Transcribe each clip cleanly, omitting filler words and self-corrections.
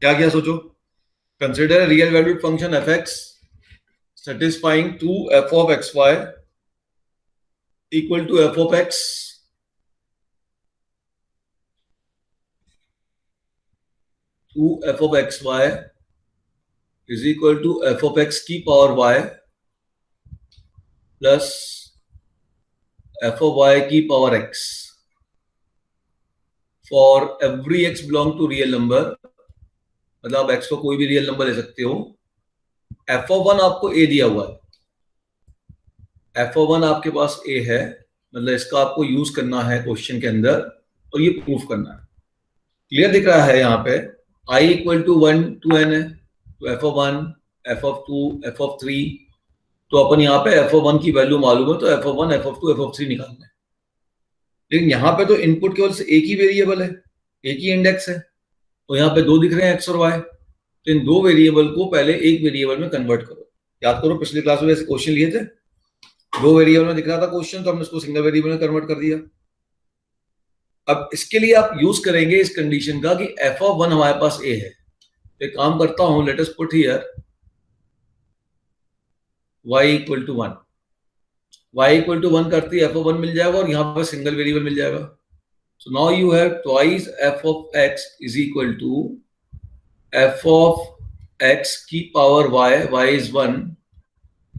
क्या किया सोचो। Consider real valued function F x satisfying to f of xy equal to f of x to f of xy is equal to f of x की power y plus f of y की power x for every x belong to real number, मतलब x को कोई भी real number ले सकते हो। f of 1 आपको a दिया हुआ है, f of 1 आपके पास a है, मतलब इसका आपको यूज करना है क्वेश्चन के अंदर और ये प्रूफ करना है। क्लियर दिख रहा है यहाँ पे i equal to 1 to n है, तो f of 1 f of 2 f of 3, तो अपन यहाँ पे f of 1 की वैल्यू मालूम है तो f of 1 f of 2 f of 3 निकालना है। लेकिन यहाँ पे तो इनपुट केवल से एक ही वेरिएबल है, एक ही इंडेक्स है, तो यहाँ पे दो दिख रहे हैं x और y, तो इन दो वेरिएबल को पहले एक वेरिएबल में कन्वर्ट करो। याद करो पिछली क्लास में ऐसे क्वेश्चन लिए थे, दो वेरिएबल में दिख रहा था क्वेश्चन, तो हमने उसको सिंगल वेरिएबल में कन्वर्ट कर दिया। अब इसके लिए आप यूज करेंगे इस कंडीशन का कि f of 1 हमारे पास a है, तो एक काम करता हूं, let us put here y equal to 1, y equal to 1 करती f of 1 मिल जाएगा और यहाँ पर सिंगल वेरिएबल मिल जाएगा। So now you have twice f of x is equal to f of x की power y is 1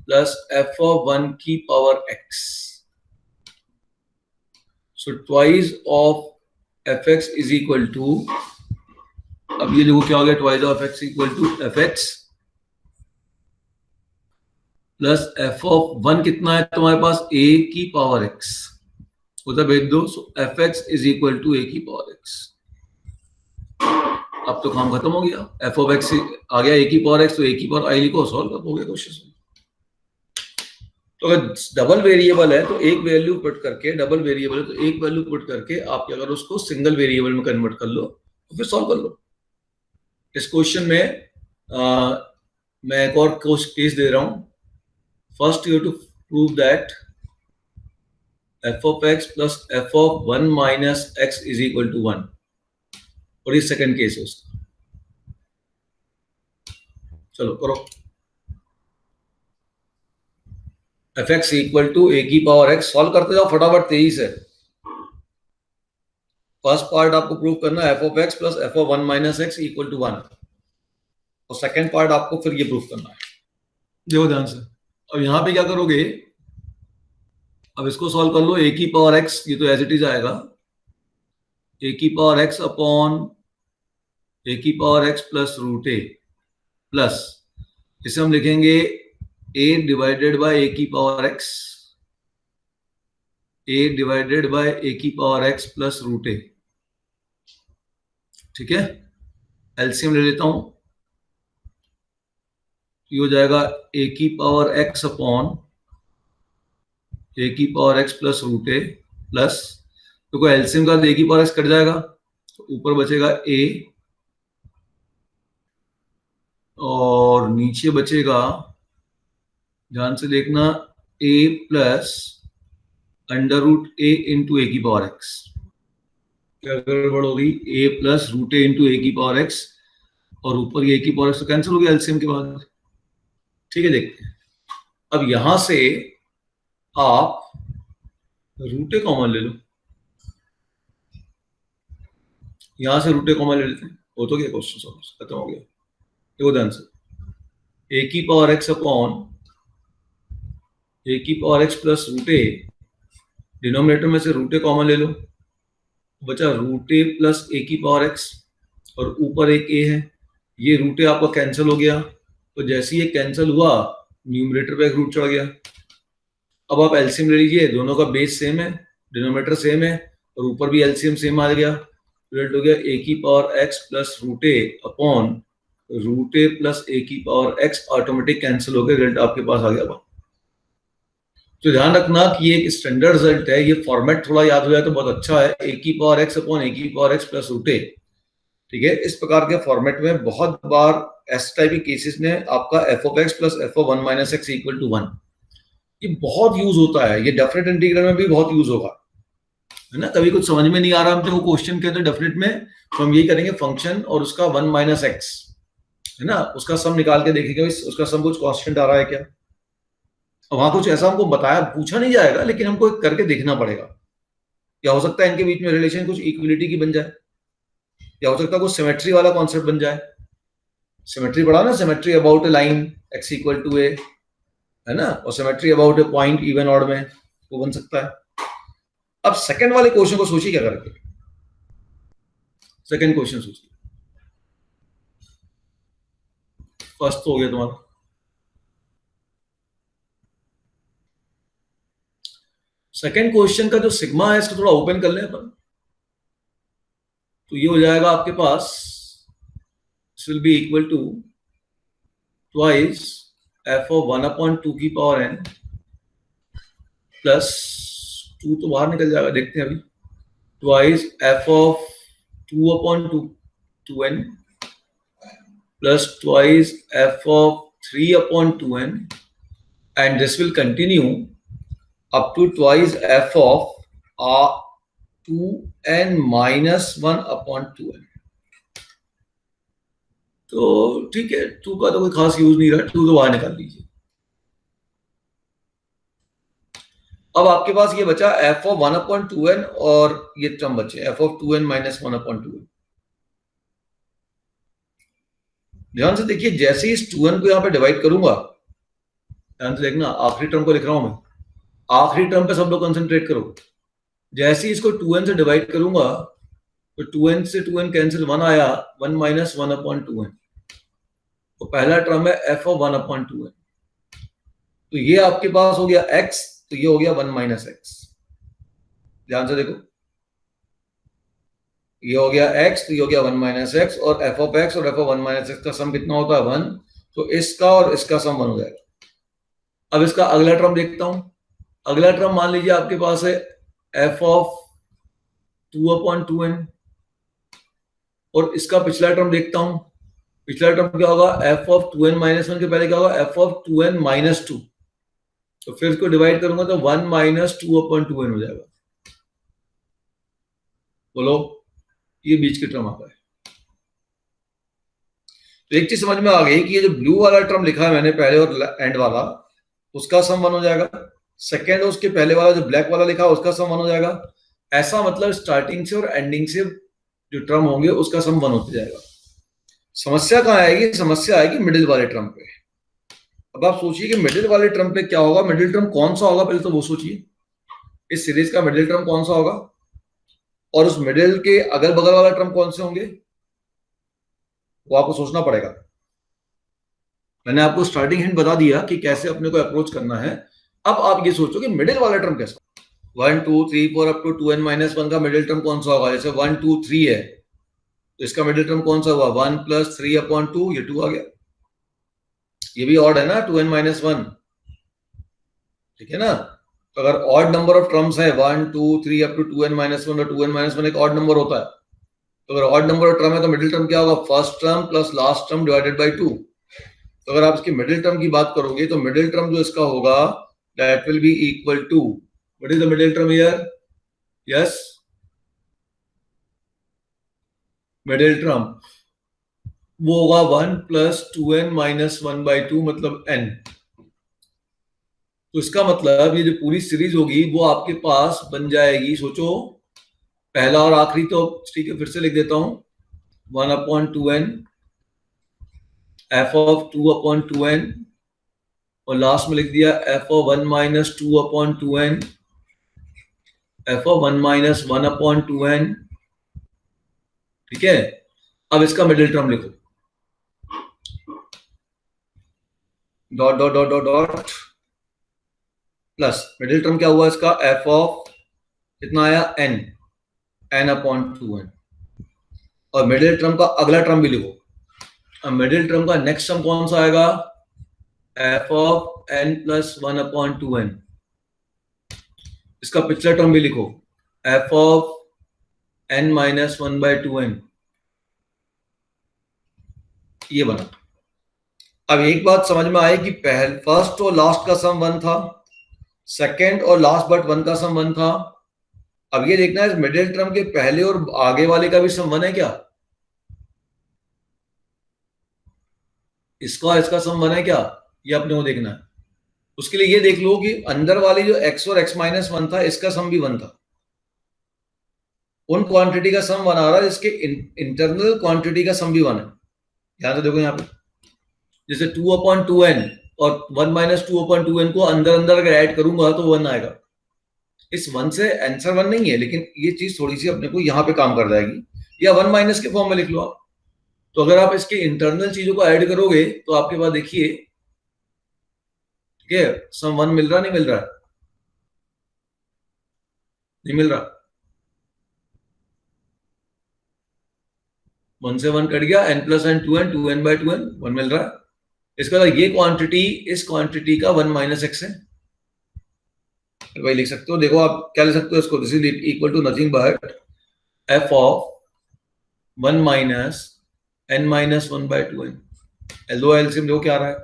plus f of 1 की power x। So twice of fx is equal to, अब ये देखो क्या हो गया, twice of fx equal to fx plus f of 1 कितना है तुम्हारे पास, a की पावर x, उधर भेज दो। सो fx is equal to a की पावर x। अब तो काम खत्म हो गया, f of x आ गया a की पावर x, तो a की पावर i लिखो, सॉल्व कर दोगे क्वेश्चन। तो अगर डबल वेरिएबल है तो एक वैल्यू पुट करके, डबल वेरिएबल है तो एक वैल्यू पुट करके आप अगर उसको सिंगल वेरिएबल में कन्वर्ट कर लो तो फिर सॉल्व कर लो। इस क्वेश्चन में मैं एक और केस दे रहा हूं। First you to prove that f of x plus f of 1 minus x is equal to 1, और ये सेकंड केस है उसका। चलो करो। F x equal to a की पावर एक्स, सॉल्व करते जाओ फटाफट तेजी से। फर्स्ट पार्ट आपको प्रूव करना है f of x plus f of 1 minus x equal to 1, और सेकंड पार्ट आपको फिर ये प्रूव करना है। देखो ध्यान से, अब यहां पे क्या करोगे, अब इसको सॉल्व कर लो। ए की पावर एक्स, ये तो एज इट इज आएगा, ए की पावर एक्स अपॉन ए की पावर एक्स प्लस रूट ए, प्लस इसे हम लिखेंगे a डिवाइडेड बाय a की power x, a divided by a की पावर x प्लस रूट ए। ठीक है, एलसीएम ले लेता हूं, ये हो जाएगा a की पावर x अपॉन a की पावर x प्लस रूट ए, प्लस तो एलसीएम का a की पावर x कट जाएगा, तो ऊपर बचेगा a और नीचे बचेगा, ध्यान से देखना, a plus under root a into a की पावर एक्स। क्या गड़बड़ होगी, a plus root a into a की पावर एक्स, और ऊपर ये a की पावर एक्स तो कैंसिल हो गया एलसीएम के बाद। ठीक है, देखते हैं। अब यहां से आप रूट ए कॉमन ले लो, यहां से रूट ए कॉमन ले लेते हैं, हो तो गया क्वेश्चन सॉल्व, खत्म हो गया। देखो ध्यान से, a की पावर एक्स अपॉन ए की पावर एक्स प्लस रूट ए, डिनोमिनेटर में से रूट ए कॉमन ले लो, बचा रूट ए प्लस ए की पावर एक्स, और ऊपर एक ए है, ये रूट ए आपका कैंसिल हो गया, तो जैसे ये कैंसिल हुआ न्यूमरेटर पे एक रूट चढ़ गया। अब आप एलसीएम ले लीजिए, दोनों का बेस सेम है, डिनोमिनेटर सेम है, और ऊपर भी एलसीएम सेम आ गया, रिजल्ट हो गया ए की power x plus root A upon root A plus a की पावर एक्स, ऑटोमेटिक कैंसिल हो गया, रिजल्ट आपके पास आ गया। तो ध्यान रखना कि ये एक स्टैंडर्ड रिजल्ट है, ये फॉर्मेट थोड़ा याद हो जाए तो बहुत अच्छा है, ए की पावर एक्स अपॉन ए की पावर एक्स प्लस रूट ए। ठीक है, इस प्रकार के फॉर्मेट में बहुत बार ऐसे टाइप के केसेस में आपका f of x plus f of 1 minus x equal to 1, ये बहुत यूज होता है, ये डेफिनेट इंटीग्रल में भी बहुत यूज होगा। है ना, कभी कुछ समझ में नहीं आ रहा हम तो क्वेश्चन के अंदर डेफिनेट में, तो हम यही करेंगे फंक्शन और उसका 1 माइनस एक्स, है ना, उसका सम निकाल के देखेंगे उसका सम कुछ कांस्टेंट आ रहा है क्या। वहां कुछ ऐसा हमको बताया पूछा नहीं जाएगा, लेकिन हमको एक करके देखना पड़ेगा। या हो सकता है इनके बीच में रिलेशन कुछ इक्विलिटी की बन जाए, या हो सकता है कुछ सिमेट्री वाला कॉन्सेप्ट बन जाए। सिमेट्री पढ़ा ना, symmetry about a line x equal to a, है ना, और symmetry about a point even odd में, वो बन सकता है। अब सेकंड वाले क्वेश्चन को सोचिए क्या करके, सेकंड क्वेश्चन सोचिए। फर्स्ट तो हो गया तुम्हारा, सेकंड क्वेश्चन का जो सिग्मा है इसको थोड़ा ओपन कर लें अपन, तो ये हो जाएगा आपके पास, this will be equal to twice f of 1 upon 2 की पावर n प्लस 2 तो बाहर निकल जाएगा, देखते हैं अभी, twice f of 2 upon 2n plus twice f of 3 upon 2n, and this will continue up to twice f of 2n minus 1 upon 2n। तो ठीक है, 2 का तो कोई खास यूज नहीं रहा, 2 तो बाहर निकाल लीजिए। अब आपके पास ये बचा f of 1 upon 2n और ये टर्म बचे f of 2n minus 1 upon 2n। ध्यान से देखिए, जैसे ही इस 2n को यहां पे डिवाइड करूंगा, ध्यान से देखना, आखिरी टर्म को लिख रहा हूं मैं, आखिरी टर्म पे सब लोग कंसंट्रेट करो। जैसे ही इसको 2n से डिवाइड करूंगा तो 2n से 2n कैंसिल, 1 आया, 1 माइनस 1 अपॉन 2n, तो पहला टर्म है f of 1 अपॉन 2n, तो ये आपके पास हो गया x, तो ये हो गया 1 माइनस एक्स। ध्यान से देखो, ये हो गया x, तो ये हो गया 1 माइनस एक्स, और f ऑफ x और f ऑफ 1 माइनस एक्स का सम कितना होता है 1, तो इसका और इसका सम 1 हो जाएगा। अब इसका अगला टर्म देखता हूं, अगला टर्म मान लीजिए आपके पास है f ऑफ 2 अपॉन 2n, और इसका पिछला टर्म देखता हूं, पिछला टर्म क्या होगा, f ऑफ 2n माइनस 1 के पहले क्या होगा, f ऑफ 2n माइनस 2, तो फिर इसको डिवाइड करूंगा तो 1 माइनस 2 अपॉन 2n हो जाएगा। बोलो, ये बीच के टर्म आता है। तो एक चीज समझ में आ गई कि ये जो ब्लू वाला टर्म लिखा है मैंने पहले और एंड वाला, उसका सम 1 हो जाएगा। सेकेंड, उसके पहले वाला जो ब्लैक वाला लिखा है उसका सम 1 हो जाएगा। ऐसा मतलब स्टार्टिंग से और एंडिंग से जो टर्म होंगे उसका सम 1 होते जाएगा। समस्या कहाँ आएगी, समस्या आएगी मिडिल वाले टर्म पे। अब आप सोचिए कि मिडिल वाले टर्म पे क्या होगा, मिडिल टर्म कौन सा होगा, पहले तो वो सोचिए, इस सीरीज का मिडिल टर्म कौन सा होगा, और उस मिडिल के अगल बगल वाला टर्म कौन से होंगे, वो आपको सोचना पड़ेगा। मैंने आपको स्टार्टिंग हिंट बता दिया कि कैसे अपने को अप्रोच करना है। अब आप ये सोचो कि मिडिल वाला टर्म कैसा, 1 2 3 4 अप टू 2n माइनस 1 का मिडिल टर्म कौन सा होगा। जैसे 1 2 3 है तो इसका मिडिल टर्म कौन सा हुआ, 1 प्लस 3 अपॉन 2, ये 2 आ गया। ये भी ऑड है ना, 2n माइनस 1, ठीक है ना। तो अगर ऑड नंबर ऑफ टर्म्स है 1 2 3 अप टू 2n माइनस 1, और 2n माइनस 1 एक ऑड नंबर होता है, तो अगर ऑड नंबर ऑफ टर्म है तो मिडिल टर्म क्या होगा, first term plus last term divided by 2। तो अगर आप इसकी मिडिल टर्म की बात करोगे तो मिडिल टर्म जो इसका होगा that will be equal to, what is the middle term here, yes, middle term वो होगा 1 प्लस 2n माइनस 1 बाई 2, मतलब n। तो इसका मतलब ये जो पूरी सीरीज होगी वो आपके पास बन जाएगी, सोचो, पहला और आखिरी तो ठीक है, फिर से लिख देता हूं, 1 upon 2n, f of 2 upon 2n, और लास्ट में लिख दिया f of 1 minus 2 upon 2n, f of 1 minus 1 upon 2n, ठीक है। अब इसका मिडिल टर्म लिखो, dot dot dot dot dot plus middle term क्या हुआ इसका, f ऑफ कितना आया n अपॉन 2n, और मिडिल टर्म का अगला टर्म भी लिखो। अब मिडिल टर्म का नेक्स्ट टर्म कौन सा आएगा, f of n plus 1 upon 2n, इसका पिछला टर्म भी लिखो, f of n minus 1 by 2n, ये बना। अब एक बात समझ में आई कि पहले फर्स्ट और लास्ट का सम 1 था, सेकेंड और लास्ट बट 1 का सम 1 था, अब ये देखना है मिडिल टर्म के पहले और आगे वाले का भी सम 1 है क्या, इसका और इसका सम 1 है क्या, ये अपने को देखना है। उसके लिए ये देख लो कि अंदर वाली जो x और x-1 था इसका सम भी 1 था, उन क्वांटिटी का सम 1 आ रहा है, इसके इंटरनल क्वांटिटी का सम भी 1 है। ध्यान से देखो यहाँ पे, जैसे 2/2n और 1 - 2/2n को अंदर अंदर अगर ऐड करूंगा तो 1 आएगा। इस 1 से आंसर 1 नहीं है, लेकिन ये चीज थोड़ी सी अपने को यहाँ पे काम कर जाएगी, या 1 माइनस के फॉर्म में लिख लो आप। तो अगर आप इसके इंटरनल चीजों को ऐड करोगे तो आपके पास देखिए, ठीक है, सम 1 मिल रहा, नहीं मिल रहा, नहीं मिल रहा, 1 से 1 कट गया, n + n 2n 2n/2n 1 मिल रहा है। इसका मतलब ये क्वांटिटी इस क्वांटिटी का 1 - x है। भाई लिख सकते हो, देखो आप क्या लिख सकते हो इसको, this is equal to nothing but f of 1 - n - 1/2n। दो एलसीएम देखो क्या आ रहा है,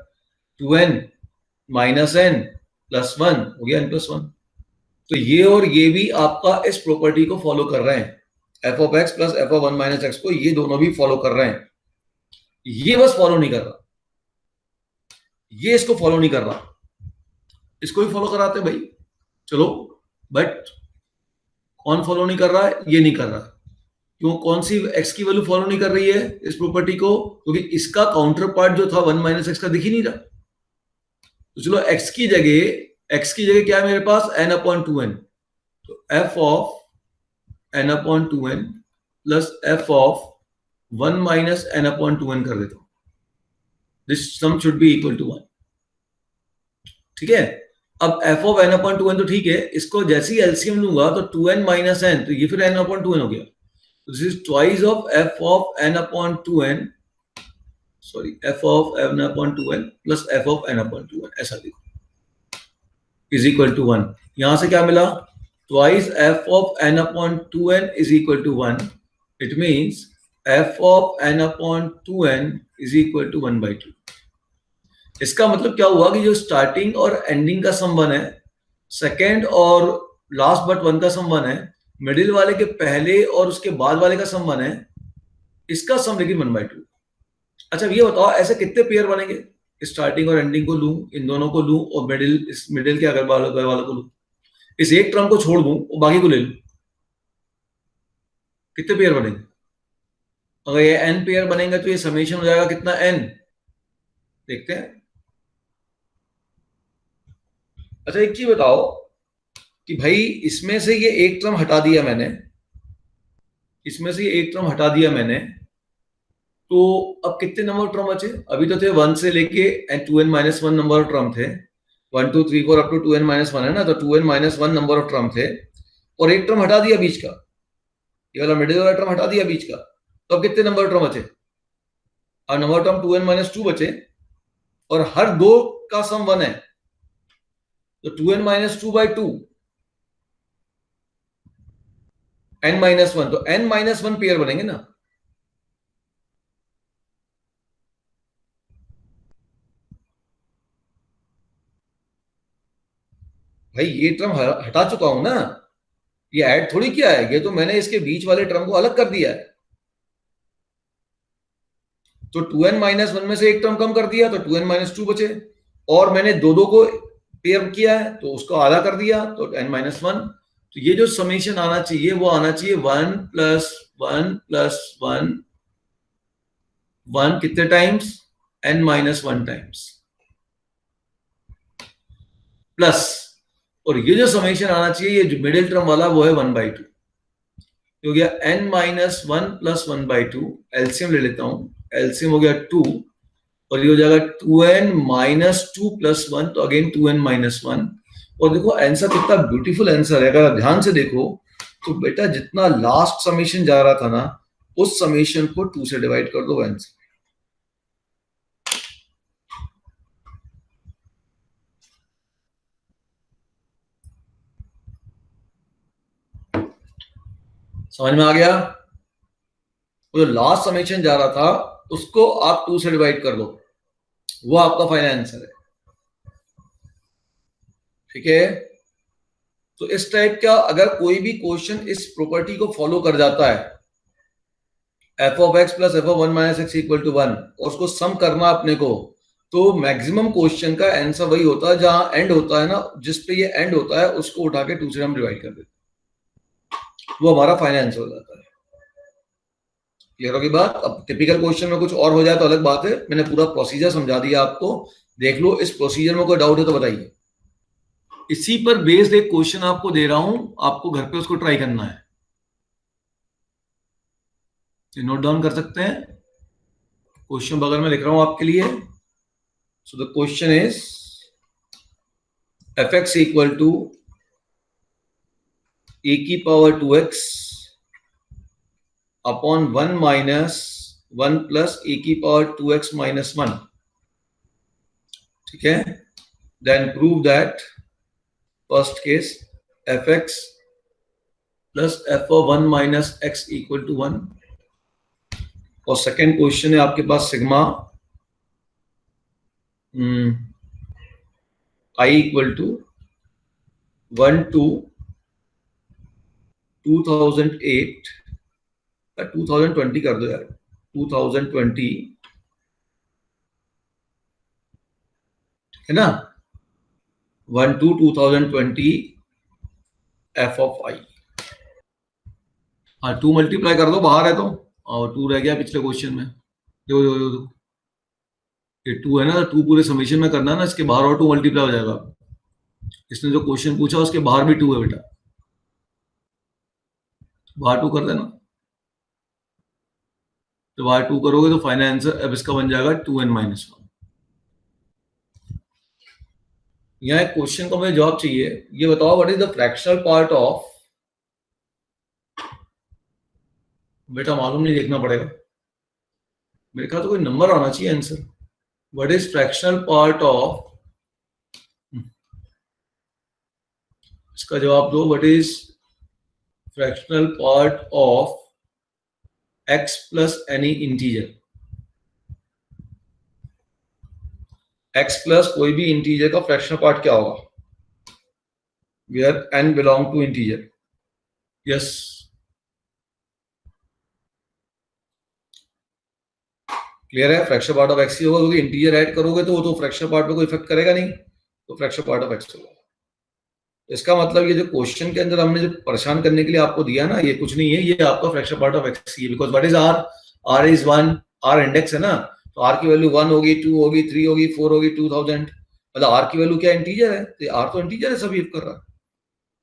2n - n + 1 हो गया n + 1। तो ये और ये भी आपका इस प्रॉपर्टी को फॉलो कर रहे हैं, f of x + f of 1 - x को, ये दोनों भी फॉलो कर रहे हैं। ये बस फॉलो नहीं कर रहा, ये इसको फॉलो नहीं कर रहा, इसको भी फॉलो कराते भाई चलो, बट कौन फॉलो नहीं कर रहा है, ये नहीं कर रहा। क्यों, कौन सी x की वैल्यू फॉलो नहीं कर रही है इस प्रॉपर्टी को, क्योंकि इसका काउंटर पार्ट जो था 1 - x का दिख ही नहीं रहा। तो चलो x की जगह क्या है मेरे पास, n/2n, तो f of n/2n plus f of 1 - n/2n कर देता हूं, this sum should be equal to 1। ठीक है, अब f ऑफ n/2n तो ठीक है, इसको जैसे ही एलसीएम लूंगा तो 2n - n, तो ये फिर n/2n हो गया। This is twice of f of n/2n, sorry, f of n/2n plus f of n/2n, ऐसा देखो, is equal to 1। यहां से क्या मिला, twice f of n/2n is equal to 1, it means f of n/2n is equal to 1/2। इसका मतलब क्या हुआ कि जो स्टार्टिंग और एंडिंग का सम 1 है, सेकेंड और लास्ट बट 1 का सम 1 है, मिडिल वाले के पहले और उसके बाद वाले का सम 1 है, इसका सम लेकिन 1/2। अच्छा ये बताओ ऐसे कितने पेयर बनेंगे, स्टार्टिंग और एंडिंग को लूं, इन दोनों को लूं और इस मिडिल के अगर वालों को लूं, इस एक टर्म को छोड़ दूं और बाकी को ले लूं, कितने पेयर बनेंगे। अगर ये n पेयर बनेंगे तो ये समेशन हो जाएगा कितना, n, देखते हैं। अच्छा एक चीज बताओ कि भाई इसमें से ये एक टर्म हटा दिया मैंने, इसमें से ये एक टर्म हटा दिया मैंने, तो अब कितने नंबर टर्म बचे, अभी तो थे 1 से लेके 2n - 1 नंबर ऑफ टर्म थे, 1 2 3 4 अप टू 2n - 1 है ना, तो 2n - 1 नंबर ऑफ टर्म थे, और एक टर्म हटा दिया बीच का, ये वाला मिडिल वाला टर्म हटा दिया बीच का, तो अब कितने नंबर टर्म बचे, और नंबर टर्म 2n - 2 बचे, और हर दो का सम 1 है, तो 2n - 2/2 n - 1, तो n - 1 पेयर बनेंगे ना। भाई ये टर्म हटा चुका हूं ना, ये ऐड थोड़ी किया है, ये तो मैंने इसके बीच वाले टर्म को अलग कर दिया है। तो 2n - 1 में से एक टर्म कम कर दिया तो 2n - 2 बचे, और मैंने दो दो को पेयर किया है तो उसको आधा कर दिया तो n - 1। तो ये जो समेशन आना चाहिए वो आना चाहिए 1 + 1 + 1, 1 कितने टाइम्स, n - 1 टाइम्स, प्लस, और ये जो समेशन आना चाहिए ये जो मिडिल टर्म वाला वो है 1/2, हो गया n - 1 + 1/2, एलसीएम ले लेता हूं, एलसीएम हो गया 2, और ये हो जाएगा 2n - 2 + 1, तो अगेन 2n - 1। और देखो आंसर कितना ब्यूटीफुल आंसर है, अगर ध्यान से देखो तो बेटा जितना लास्ट समेशन जा रहा था ना, उस समेशन को 2 से डिवाइड कर दो आंसर। समझ में आ गया, वो जो लास्ट समेशन जा रहा था उसको आप 2 से डिवाइड कर दो, वो आपका फाइनल आंसर है। ठीक है, तो इस टाइप का अगर कोई भी क्वेश्चन इस प्रॉपर्टी को फॉलो कर जाता है, f of x plus f of one minus x equal to one, और उसको सम करना अपने को, तो मैक्सिमम क्वेश्चन का आंसर वही होता है जहां एंड होता है ना, जिस पे ये एंड होता है उसको उठा के 2 से हम डिवाइड कर देते, वो हमारा फाइनल आंसर हो जाता है। क्लियर होगी बात? अब टिपिकल क्वेश्चन में कुछ और हो जाए तो अलग बात है, मैंने पूरा प्रोसीजर समझा दिया आपको, देख लो। इस प्रोसीजर में कोई डाउट है तो बताइए। इसी पर बेस्ड एक क्वेश्चन आपको दे रहा हूं, आपको घर पे उसको ट्राई करना है, नोट डाउन कर सकते हैं। क्वेश्चन बगल में लिख रहा हूं आपके लिए। So the question is f x equal to a की power 2x upon 1 minus 1 plus a की पावर 2x माइनस 1। ठीक है, then prove that first case f x plus f of 1 minus x equal to 1, और second question है आपके पास sigma i equal to 1 to 2008 या 2020 कर दो यार, 2020, है ना, 1 टू 2020 एफ ऑफ आई। हाँ, 2 मल्टीप्लाई कर दो, बाहर है तो, और 2 रह गया पिछले क्वेश्चन में। देखो देखो देखो, ये 2 है ना, 2 पूरे समेशन में करना है ना, इसके बाहर और 2 मल्टीप्लाई हो जाएगा। इसने जो क्वेश्चन पूछा उसके बाहर भी 2 है बेटा, बाहर 2 कर देना। तो बाहर 2 करोगे तो फाइनल आंसर अब इसका बन जाएगा 2n माइनस 1। यहाँ एक क्वेश्चन का मुझे जवाब चाहिए, ये बताओ what is the fractional part of, बेटा मालूम नहीं, देखना पड़ेगा, मेरे ख्याल तो कोई नंबर आना चाहिए answer. What is fractional part of, इसका जवाब दो, what is fractional part of x plus any integer. x plus कोई भी इंटीजर का फ्रैक्शनल पार्ट क्या होगा, where n belong to integer. Yes, clear है, फ्रैक्शनल पार्ट ऑफ x ही होगा, क्योंकि इंटीजर ऐड करोगे तो वो तो फ्रैक्शनल पार्ट पे कोई इफेक्ट करेगा नहीं, तो फ्रैक्शनल पार्ट ऑफ x होगा। इसका मतलब ये जो क्वेश्चन के अंदर हमने जो परेशान करने के लिए आपको दिया ना, ये कुछ नहीं है, ये आपका फ्रैक्शनल पार्ट ऑफ x ही है, because what is r, r is 1, r index है ना, तो r की वैल्यू 1 होगी, 2 होगी, 3 होगी, 4 होगी, 2000, मतलब r की वैल्यू क्या इंटीजर है, तो r तो इंटीजर है, सभी कर रहा है।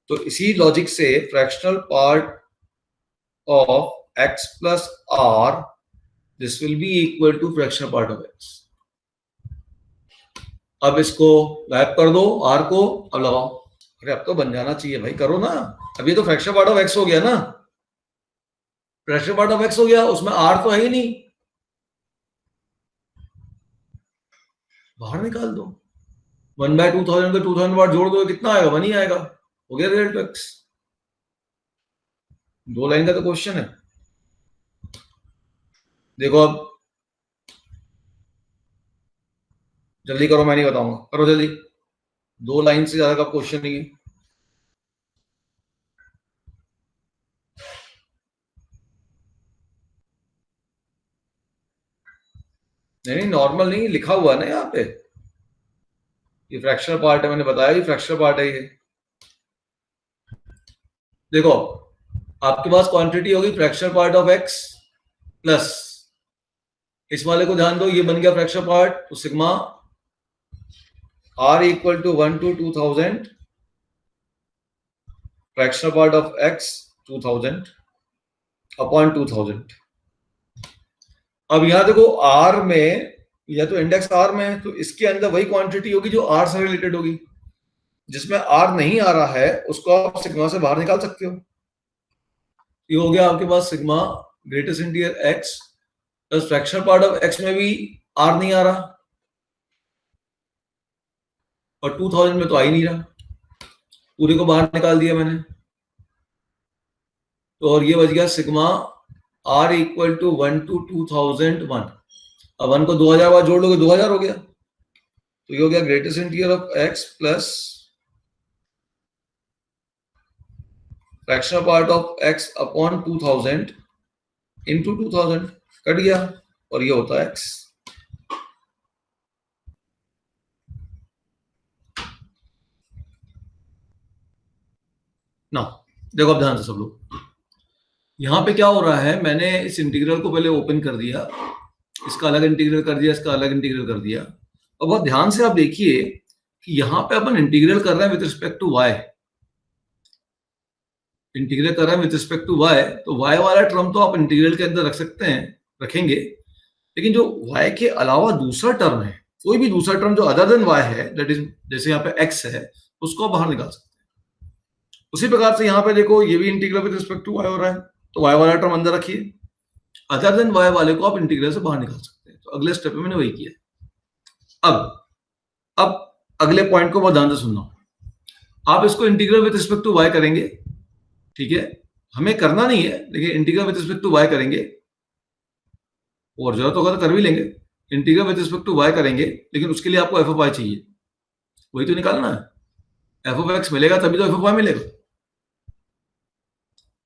तो इसी लॉजिक से fractional part of x plus r, this will be equal to fractional part of x। अब इसको गायब कर दो r को, अब लगाओ। अरे अब तो बन जाना चाहिए भाई, करो ना, अब ये तो फ्रैक्शनल पार्ट ऑफ x हो गया ना, फ्रैक्शनल पार्ट ऑफ x हो गया, उसमें r तो है ही नहीं, बाहर निकाल दो। 1/2000 को 2000 बार जोड़ दो, कितना आएगा, 1 ही आएगा, हो गया रिजल्ट x। 2 लाइन का तो क्वेश्चन है, देखो अब जल्दी करो, मैं नहीं बताऊंगा, करो जल्दी, 2 लाइन से ज्यादा का क्वेश्चन नहीं है। नहीं, नॉर्मल नहीं, लिखा हुआ है ना यहाँ पे, ये फ्रैक्शनल पार्ट है, मैंने बताया ये फ्रैक्शनल पार्ट है। ये देखो, आपके पास क्वांटिटी होगी fractional part of x plus, इस वाले को ध्यान दो, ये बन गया फ्रैक्शनल पार्ट, तो sigma r equal to 1 to 2000 fractional part of x 2000 upon 2000। अब यहां देखो r में, या तो इंडेक्स r में है, तो इसके अंदर वही क्वांटिटी होगी जो r से रिलेटेड होगी, जिसमें r नहीं आ रहा है उसको आप सिग्मा से बाहर निकाल सकते हो। ये हो गया आपके पास sigma greatest integer x plus fractional part of x में भी r नहीं आ रहा, और 2000 में तो आ ही नहीं रहा, पूरे को बाहर निकाल दिया मैंने, तो और ये बच गया sigma r equal to 1 to 2001। अब 1 को 2000 बार जोड़ लोगे 2000 हो गया, तो ये हो गया greatest integer of x plus fractional part of x upon 2000 into 2000 cut गया और ये होता है x। ना देखो अब ध्यान से सब लोग, यहां पे क्या हो रहा है, मैंने इस इंटीग्रल को पहले ओपन कर दिया, इसका अलग इंटीग्रल कर दिया, इसका अलग इंटीग्रल कर दिया। अब बहुत ध्यान से आप देखिए कि यहां पे अपन इंटीग्रल कर रहे हैं with respect to y, integral कर रहे हैं विद रिस्पेक्ट टू y, तो y वाला टर्म तो आप इंटीग्रल के अंदर रख सकते हैं, रखेंगे, लेकिन जो y के अलावा दूसरा टर्म है, कोई भी दूसरा टर्म जो अदर देन y है, दैट इज जैसे यहाँ पे x है, उसको बाहर निकाल सकते हैं। उसी प्रकार से यहाँ पे देखो ये भी integral with respect to y हो रहा है, तो y वाला टर्म अंदर रखिए, अदर देन y वाले को आप इंटीग्रल से बाहर निकाल सकते हैं। तो अगले स्टेप में मैंने वही किया। अब अगले पॉइंट को बहुत ध्यान से सुनना, आप इसको integral with respect to y करेंगे, ठीक है, हमें करना नहीं है, लेकिन integral with respect to y करेंगे, और जरूरत होगा तो कर भी लेंगे। Integral with respect to y करेंगे, लेकिन उसके लिए आपको एफ ऑफ y चाहिए, वही तो निकालना है। एफ ऑफ x मिलेगा तभी तो एफ ऑफ y मिलेगा।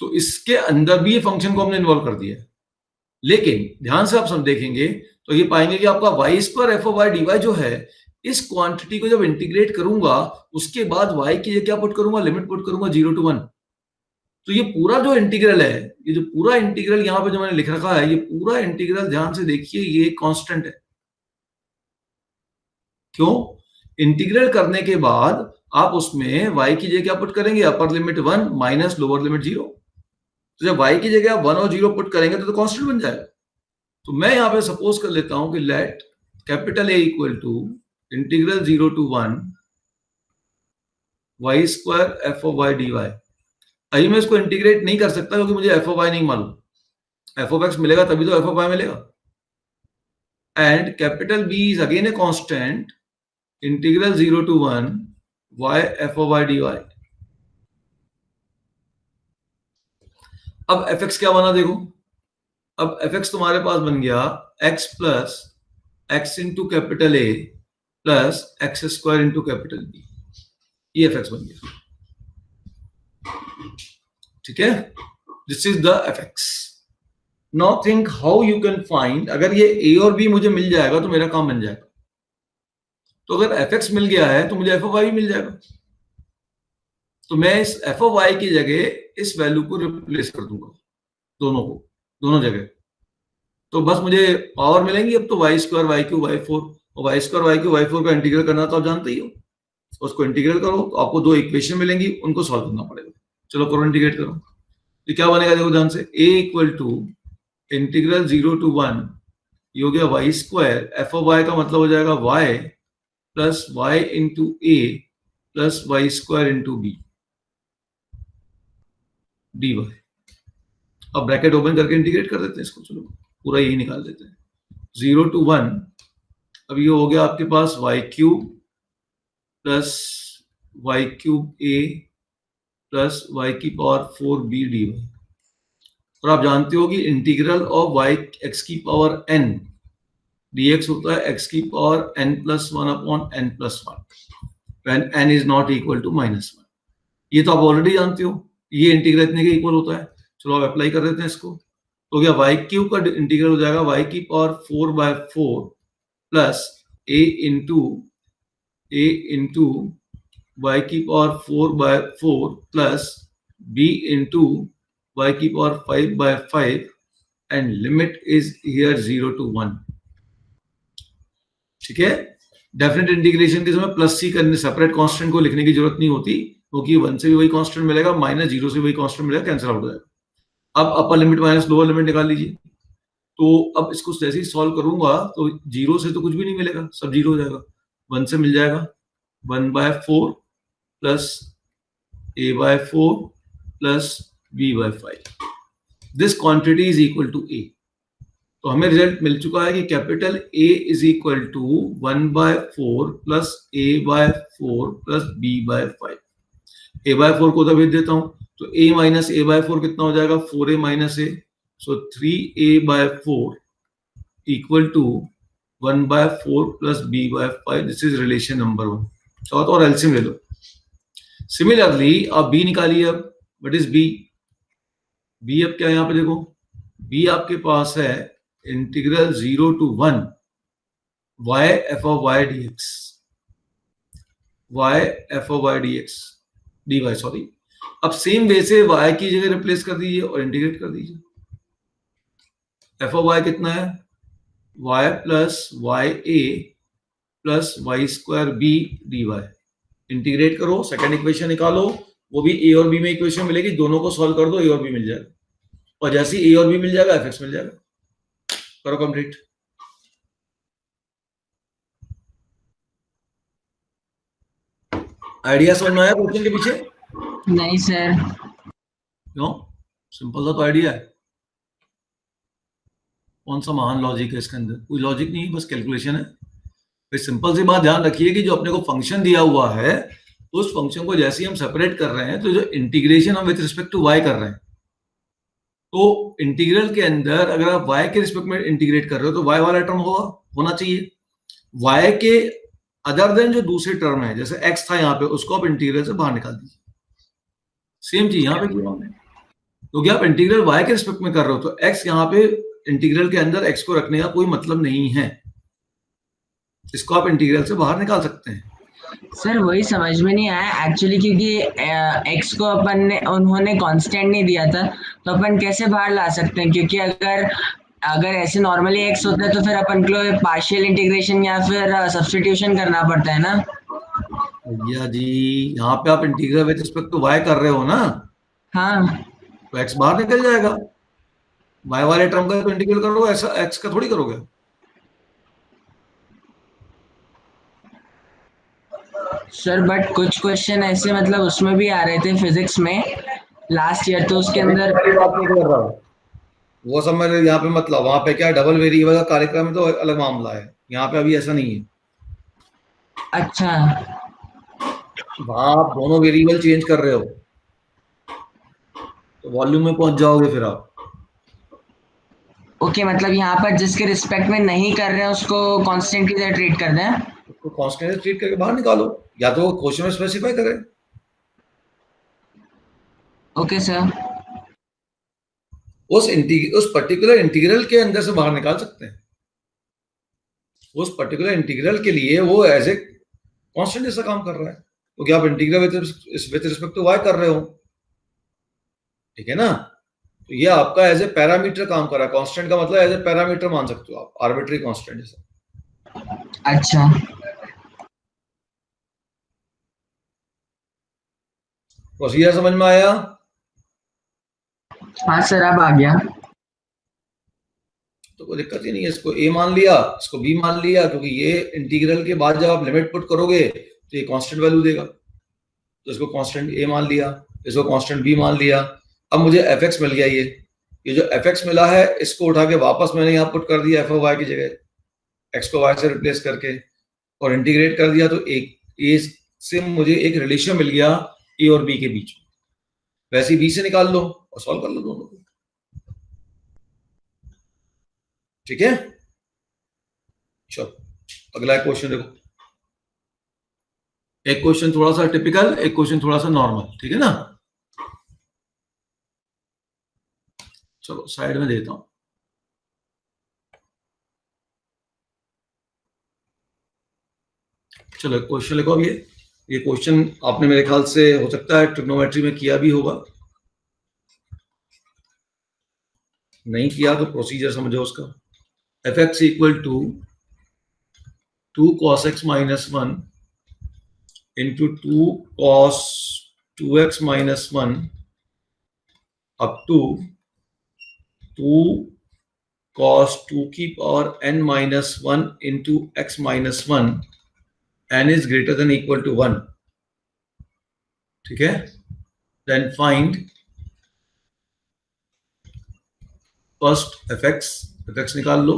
तो इसके अंदर भी ये फंक्शन को हमने इन्वॉल्व कर दिया है, लेकिन ध्यान से आप सब देखेंगे तो ये पाएंगे कि आपका y square f of y d y जो है, इस क्वांटिटी को जब इंटीग्रेट करूंगा उसके बाद y की जगह क्या पुट करूंगा, लिमिट पुट करूंगा 0 to 1। तो ये पूरा जो इंटीग्रल है, ये जो पूरा इंटीग्रल यहाँ पे जो मैंने लिख रखा है, ये पूरा इंटीग्रल ध्यान से देखिए, ये कांस्टेंट है। क्यों? इंटीग्रल करने के बाद आप उसमें y की जगह क्या पुट करेंगे, upper limit 1 minus lower limit 0। तो जब y की जगह आप 1 और 0 पुट करेंगे तो कांस्टेंट बन जाएगा। तो मैं यहाँ पे सपोज कर लेता हूं कि let capital A equal to integral 0 to 1 y square f of y d y. अभी मैं इसको इंटीग्रेट नहीं कर सकता क्योंकि मुझे एफ ऑफ वाई नहीं मालूम, एफ ऑफ एक्स मिलेगा तभी तो एफ ऑफ वाई मिलेगा। And capital B is again a constant, integral 0 to 1 y f of y d y. अब एफ एक्स क्या बना देखो, अब एफ एक्स तुम्हारे पास बन गया x plus x into capital A plus x square into capital B, ये F x बन गया, ठीक है। This is the F x. Now think how you can find, अगर ये a और b मुझे मिल जाएगा तो मेरा काम बन जाएगा। तो अगर एफ एक्स मिल गया है तो मुझे एफ ऑफ वाई भी मिल जाएगा। तो मैं इस एफ ऑफ वाई की जगह इस वैल्यू को रिप्लेस कर दूंगा, दोनों को, दोनों जगह। तो बस मुझे पावर मिलेंगी अब तो y square y q y four, और y square y q y four का इंटीग्रल करना तो आप जानते ही हो, उसको इंटीग्रल करो तो आपको दो इक्वेशन मिलेंगी, उनको सॉल्व करना पड़ेगा। चलो करो, इंटीग्रेट करो, तो क्या बनेगा देखो ध्यान से, a equal to integral 0 to 1, ये हो गया y square f of y का मतलब हो जाएगा y plus y into a plus y square into b d y. अब ब्रैकेट ओपन करके इंटीग्रेट कर देते हैं इसको, चलो पूरा यही निकाल देते हैं, 0 to 1, अब ये हो गया आपके पास y cube plus y cube a plus y की पावर 4b dy। और आप जानते हो कि इंटीग्रल ऑफ वाई एक्स की पावर n dx होता है x की power n plus 1 upon n plus 1 when n is not equal to -1। ये तो आप ऑलरेडी जानते हो, ये इंटीग्रल इतने के इक्वल होता है। चलो आप अप्लाई कर देते हैं इसको, तो क्या वाई क्यूब का इंटीग्रल हो जाएगा y की power 4/4 plus a into y की power 4/4 plus b into y की power 5/5 and limit is here 0 to 1, ठीक है। डेफिनेट इंटीग्रेशन के समय प्लस सी करने, सेपरेट कांस्टेंट को लिखने की जरूरत नहीं होती, क्योंकि 1 से भी वही कांस्टेंट मिलेगा, माइनस 0 से वही कांस्टेंट मिलेगा, कैंसिल आउट हो जाएगा। अब upper limit minus lower limit निकाल लीजिए। तो अब इसको जैसे ही सॉल्व करूंगा तो 0 से तो कुछ भी नहीं मिलेगा, सब 0 हो जाएगा। 1 से मिल जाएगा 1/4 plus a/4 plus b/5, this quantity is equal to a। तो हमें रिजल्ट मिल चुका है कि capital A is equal to 1/4 plus a/4 plus b/5। a/4 को तो भेज देता हूं, तो a माइनस a/4 कितना हो जाएगा, 4a minus a, so 3a/4 equal to 1/4 plus b/5। This is relation number 1। और एलसीएम ले लो। सिमिलरली आप b निकालिए, अब व्हाट इज बी? बी अब क्या है यहाँ पे देखो, बी आपके पास है integral 0 to 1 y f of y dx, y f of y dx dy, sorry. अब सेम वे से y की जगह रिप्लेस कर दीजिए और इंटीग्रेट कर दीजिए। f of y कितना है? y plus y a plus y square b d y. Integrate करो, सेकंड इक्वेशन निकालो, वो भी ए और बी में इक्वेशन मिलेगी, दोनों को सॉल्व कर दो, ए और बी मिल जाएगा, और जैसे ए और बी मिल जाएगा एफ एक्स मिल जाएगा। करो कंप्लीट। आइडिया समझ में आया क्वेश्चन के पीछे? नहीं सर। क्यों? सिंपल सा तो आइडिया है। कौन सा महान लॉजिक है इसके अंदर? कोई लॉजिक नहीं, बस कैलकुलेशन है। फिर सिंपल सी बात ध्यान रखिए कि जो अपने को फंक्शन दिया हुआ है, तो उस फंक्शन को जैसे ही हम सेपरेट कर रहे हैं, तो जो इंटीग्रेशन हम विद रिस्पेक्ट टू वाई कर रहे हैं, तो इंटीग्रल के अंदर अगर आप y के रिस्पेक्ट में इंटीग्रेट कर रहे हो तो y वाला टर्म होना चाहिए। y के अदर देन जो दूसरे टर्म है, जैसे x था यहाँ पे, उसको आप इंटीग्रल से बाहर निकाल दीजिए। सेम चीज यहाँ पे किया हमने, क्योंकि आप इंटीग्रल y के रिस्पेक्ट में कर रहे हो, तो x यहाँ पे इंटीग्रल के अंदर x को रखने का कोई मतलब नहीं है, इसको आप इंटीग्रल से बाहर निकाल सकते हैं। सर वही समझ में नहीं आया एक्चुअली, क्योंकि एक्स को अपन ने उन्होंने कांस्टेंट नहीं दिया था, तो अपन कैसे बाहर ला सकते हैं? क्योंकि अगर ऐसे नॉर्मली एक्स होता है तो फिर अपन को पार्शियल इंटीग्रेशन या फिर सब्स्टिट्यूशन करना पड़ता है ना। भैया जी, यहाँ पे आप integral with respect to y कर रहे हो ना, हाँ तो x बाहर निकल जाएगा। y वाले टर्म का तो इंटीग्रल करोगे, ऐसा x का थोड़ी करोगे। सर बट कुछ क्वेश्चन ऐसे मतलब उसमें भी आ रहे थे फिजिक्स में लास्ट ईयर, तो उसके अंदर बात नहीं कर रहा हूँ, वो सब मेरे यहाँ पे मतलब, वहां पे क्या डबल वेरिएबल का कार्यक्रम है तो अलग मामला है, यहाँ पे अभी ऐसा नहीं है। अच्छा वहां आप दोनों वेरिएबल चेंज कर रहे हो, तो वॉल्यूम में पहुंच जाओगे फिर आप। ओके, मतलब यहाँ पर जिसके रिस्पेक्ट में नहीं कर रहे हैं उसको कांस्टेंट की तरह ट्रीट कर दें। उसको कांस्टेंट ट्रीट करके बाहर निकालो, या तो क्वेश्चन में स्पेसिफाई करें। Okay sir. उस पर्टिकुलर इंटीग्रल के अंदर से बाहर निकाल सकते हैं। उस पर्टिकुलर इंटीग्रल के लिए वो एज ए कांस्टेंट जैसा काम कर रहा है, क्योंकि आप integral with respect to y कर रहे हो, ठीक है ना। तो ये आपका एज ए पैरामीटर काम कर रहा है। कांस्टेंट का मतलब एज ए पैरामीटर मान सकते हो आप, आर्बिट्री कांस्टेंट जैसा। अच्छा प्रोसीजर समझ में आया? हाँ सर अब आ गया। तो कोई दिक्कत ही नहीं है। इसको a मान लिया, इसको b मान लिया, क्योंकि ये इंटीग्रल के बाद जब आप लिमिट पुट करोगे तो ये कांस्टेंट वैल्यू देगा, तो इसको कांस्टेंट a मान लिया, इसको कांस्टेंट b मान लिया। अब मुझे fx मिल गया, ये जो fx मिला है इसको उठा के वापस मैंने यहाँ पुट कर दिया f of y की जगह, x को y से रिप्लेस करके, और इंटीग्रेट कर दिया, तो एक a से मुझे एक रिलेशन मिल गया a और b के बीच में। वैसे ही b से निकाल लो और सॉल्व कर लो दोनों को, ठीक है। चलो अगला क्वेश्चन देखो। एक क्वेश्चन थोड़ा सा टिपिकल, एक क्वेश्चन थोड़ा सा नॉर्मल, ठीक है ना। चलो साइड में देता हूं। चलो क्वेश्चन लिखो। अब ये क्वेश्चन आपने मेरे ख्याल से हो सकता है ट्रिग्नोमेट्री में किया भी होगा, नहीं किया तो प्रोसीजर समझो उसका। F x equal to 2 cos x minus 1 into 2 cos 2x minus 1 up to 2 cos 2 की power n minus 1 into x minus 1, n is greater than equal to 1, ठीक है। Then find first f x निकाल लो,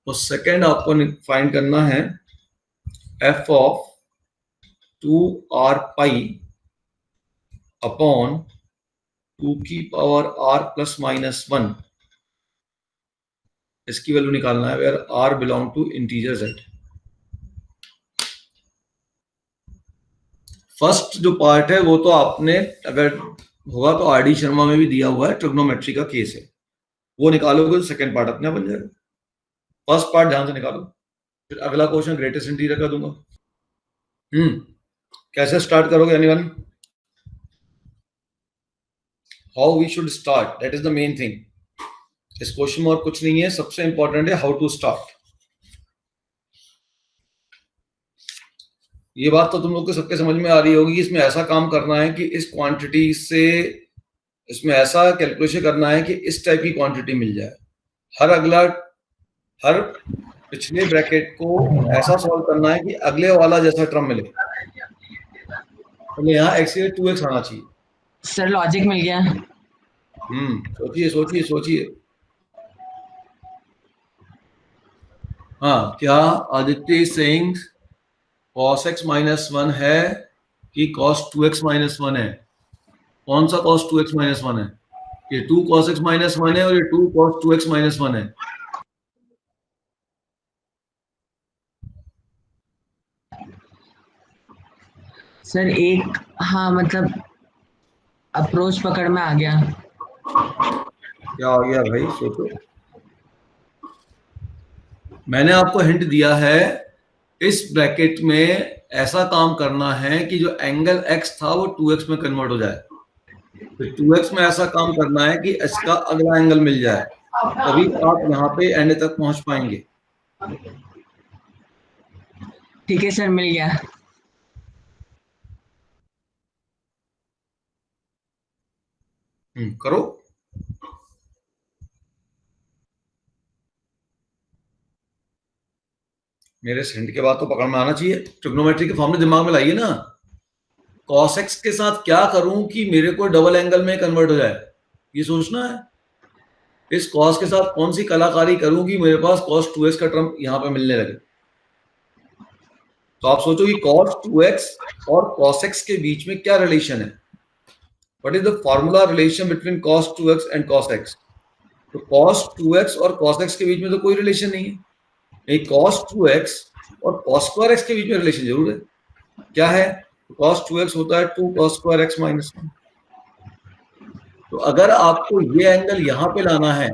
और second आपको find करना है f of 2r pi upon 2 की पावर r प्लस माइनस 1, इसकी वैल्यू निकालना है where r belong to integer z। First जो पार्ट है वो तो आपने अगर होगा तो आर डी शर्मा में भी दिया हुआ है, ट्रिग्नोमेट्री का केस है, वो निकालोगे तो सेकंड पार्ट अपने आप बन जाएगा। फर्स्ट पार्ट ध्यान से निकालो, फिर अगला क्वेश्चन ग्रेटेस्ट इंटीजर का दूंगा। कैसे स्टार्ट करोगे anyone? How we should start, that is the main thing. इस क्वेश्चन में और कुछ नहीं है, सबसे इंपॉर्टेंट है हाउ टू स्टार्ट। ये बात तो तुम लोग को सबके समझ में आ रही होगी कि इसमें ऐसा काम करना है कि इस क्वांटिटी से इसमें ऐसा कैलकुलेशन करना है कि इस टाइप की क्वांटिटी मिल जाए। हर पिछले ब्रैकेट को ऐसा सॉल्व करना है कि अगले वाला जैसा टर्म मिले, तो यहाँ x 2x आना चाहिए। सर लॉजिक मिल गया। सोचिए सोचिए सोचिए। हाँ, क्या Aditya saying cos x minus 1 है कि cos 2x माइनस 1 है? कौन सा cos 2x माइनस 1 है? ये 2 cos x माइनस 1 है और ये 2 cos 2x माइनस 1 है। सर एक, हाँ मतलब अप्रोच पकड़ में आ गया। क्या आ गया भाई, सोचो। मैंने आपको हिंट दिया है, इस ब्रैकेट में ऐसा काम करना है कि जो एंगल x था वो 2x में कन्वर्ट हो जाए। तो 2x में ऐसा काम करना है कि इसका अगला एंगल मिल जाए, तभी आप यहाँ पे एंड तक पहुंच पाएंगे। ठीक है सर, मिल गया। करो। मेरे हिंट के बाद तो पकड़ में आना चाहिए। ट्रिग्नोमेट्री के फॉर्मूले दिमाग में लाइए ना। cos x के साथ क्या करूं कि मेरे को डबल एंगल में कन्वर्ट हो जाए, ये सोचना है। इस cos के साथ कौन सी कलाकारी करूं कि मेरे पास cos 2x का टर्म यहां पे मिलने लगे। तो आप सोचो कि cos 2x और cos x के बीच में क्या रिलेशन है। What is the formula relation between cos 2x and cos x? तो cos 2x और cos x के बीच में तो कोई रिलेशन नहीं है। नहीं, cos 2x और cos square x के बीच में रिलेशन जरूर है। क्या है? cos 2x होता है 2 cos square x माइनस 1। तो अगर आपको ये एंगल यहां पे लाना है,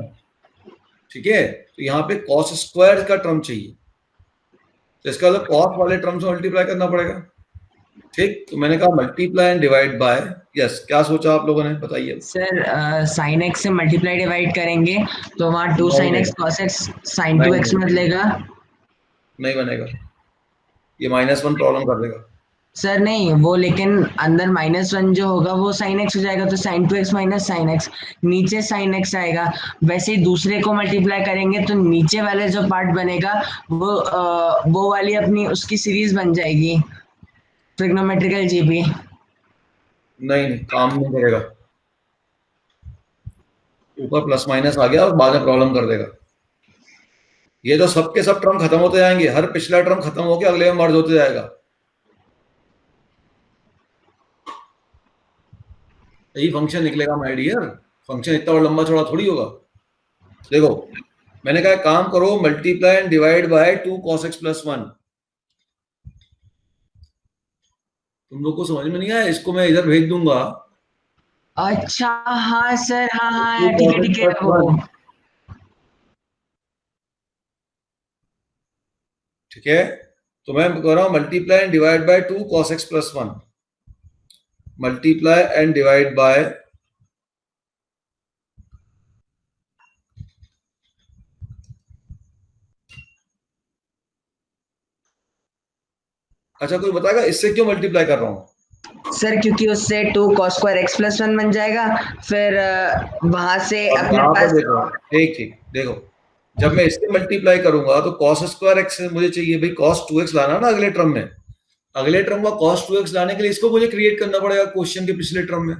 ठीक है, तो यहाँ पे cos स्क्वायर का टर्म चाहिए, तो इसका मतलब cos वाले टर्म से मल्टीप्लाई करना पड़ेगा। ठीक, तो मैंने कहा multiply and divide by. Yes, क्या सोचा आप लोगों ने, बताइए। सर साइन एक्स से मल्टीप्लाई डिवाइड करेंगे तो वहाँ 2 नहीं साइन एक्स नहीं कॉस एक्स साइन नहीं 2x नहीं, बदलेगा। नहीं बनेगा, ये -1 प्रॉब्लम कर देगा। सर नहीं वो, लेकिन अंदर -1 जो होगा वो साइन एक्स हो जाएगा, तो sine 2x minus sine x, नीचे साइन एक्स आएगा। वैसे ही दूसरे को मल्टीप्लाई करेंगे तो नीचे वाले जो पार्ट बनेगा वो वाली अपनी उसकी सीरीज बन जाएगी, ट्रिग्नोमेट्रिकल जीपी। नहीं नहीं, काम नहीं करेगा। ऊपर प्लस माइनस आ गया और बाद में प्रॉब्लम कर देगा। ये तो सबके सब टर्म खत्म होते जाएंगे, हर पिछला टर्म खत्म होकर अगले में मर्ज होते जाएगा। यही फंक्शन निकलेगा माय डियर। फंक्शन इतना बड़ा लंबा चौड़ा थोड़ी होगा। देखो, मैंने कहा काम करो, multiply and divide by 2 cos x plus 1। तुम लोग को समझ में नहीं आया, इसको मैं इधर भेज दूंगा। अच्छा हाँ सर, हाँ 2 हाँ cos x ठीक है प्लस वो। 1, ठीक है। तो मैं कह रहा हूं multiply and divide by 2 cos x plus 1, multiply and divide by अच्छा, कोई बताएगा इससे क्यों मल्टीप्लाई कर रहा हूं? सर क्योंकि उससे 2 cos स्क्वायर x प्लस 1 बन जाएगा, फिर वहां से अब अपने यहाँ पे पास। देखो, ठीक ठीक देखो, जब मैं इससे मल्टीप्लाई करूंगा तो cos स्क्वायर एक्स मुझे चाहिए भाई, cos 2x लाना ना अगले टर्म में। अगले टर्म का cos 2x लाने के लिए इसको मुझे क्रिएट करना पड़ेगा क्वेश्चन के पिछले टर्म में।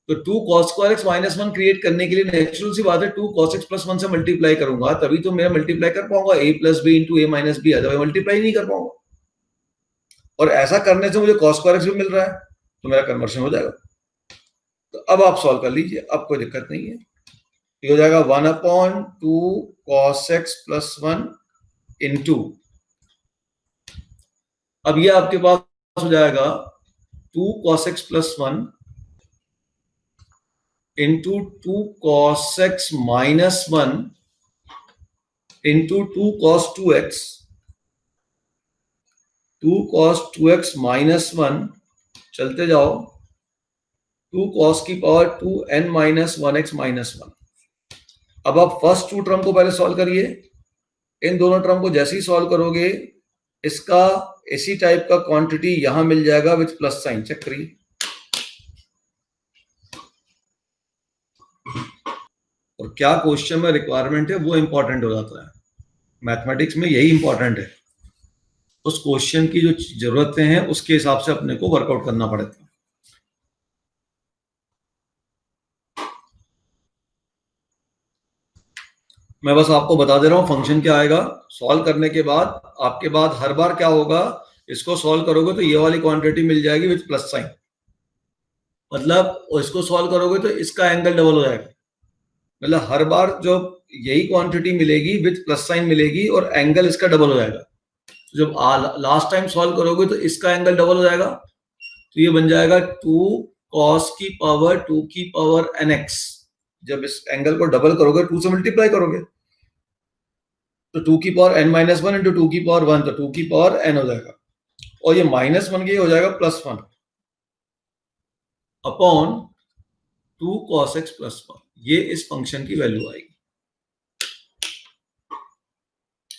तो 2 cos square x minus 1 create करने के लिए नेचुरल सी बात है 2 cos x प्लस 1 से मल्टीप्लाई करूंगा, तभी तो मैं मल्टीप्लाई कर पाऊंगा a plus b into a minus b, otherwise multiply नहीं कर पाऊंगा। और ऐसा करने से मुझे cos स्क्वायर एक्स भी मिल रहा है, तो मेरा कन्वर्शन हो जाएगा। तो अब आप सॉल्व कर लीजिए, अब कोई दिक्कत नहीं है। ये हो जाएगा 1/2 cos x प्लस 1 इंटू, अब ये आपके पास हो जाएगा 2 cos x plus 1 into 2 cos x minus 1 into 2 cos 2x, 2 cos 2x minus 1, चलते जाओ, 2 cos की power 2n minus 1x minus 1। अब आप फर्स्ट टू टर्म को पहले सॉल्व करिए। इन दोनों टर्म को जैसे ही सॉल्व करोगे, इसका इसी टाइप का क्वांटिटी यहां मिल जाएगा विथ प्लस साइन। चेक करिए। और क्या क्वेश्चन में रिक्वायरमेंट है वो इंपॉर्टेंट हो जाता है। मैथमेटिक्स में यही इंपॉर्टेंट है, उस क्वेश्चन की जो जरूरतें हैं उसके हिसाब से अपने को वर्कआउट करना पड़ेगा। मैं बस आपको बता दे रहा हूं फंक्शन क्या आएगा। सॉल्व करने के बाद आपके बाद हर बार क्या होगा, इसको सॉल्व करोगे तो ये वाली क्वांटिटी मिल जाएगी विथ प्लस साइन। मतलब इसको सॉल्व करोगे तो इसका एंगल डबल हो जाएगा। मतलब हर बार जो यही क्वांटिटी मिलेगी विथ प्लस साइन मिलेगी और एंगल इसका डबल हो जाएगा। जब लास्ट टाइम सॉल्व करोगे तो इसका एंगल डबल हो जाएगा, तो ये बन जाएगा 2 cos की पावर 2 की पावर nx। जब इस एंगल को डबल करोगे 2 से मल्टीप्लाई करोगे तो 2 की पावर n माइनस 1 इंटू 2 की पावर 1, तो 2 की पावर n हो जाएगा। और ये -1 के हो जाएगा +1 अपॉन 2 cos x + 1। ये इस फंक्शन की वैल्यू आएगी।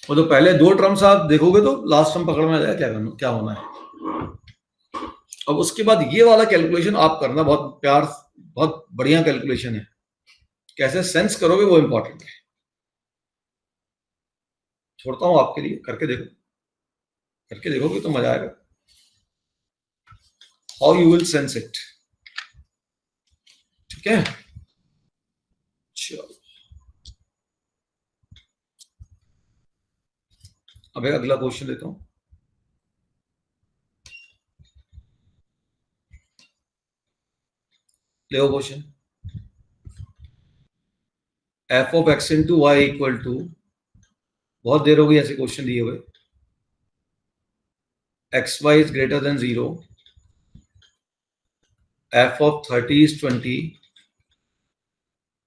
और तो पहले दो टर्म्स आप देखोगे तो लास्ट टर्म पकड़ में आ जाएगा क्या करना, क्या होना है। अब उसके बाद ये वाला कैलकुलेशन आप करना, बहुत बढ़िया कैलकुलेशन है। कैसे सेंस करोगे वो इंपॉर्टेंट है। छोड़ता हूं आपके लिए, करके देखो, करके देखोगे तो मजा आएगा। How you will sense it. ठीक है, चलो अब एक अगला क्वेश्चन लेता हूं। ले question, f of x into y equal to, बहुत देर हो गई ऐसे क्वेश्चन दिए हुए, xy is greater than 0, f of 30 is 20,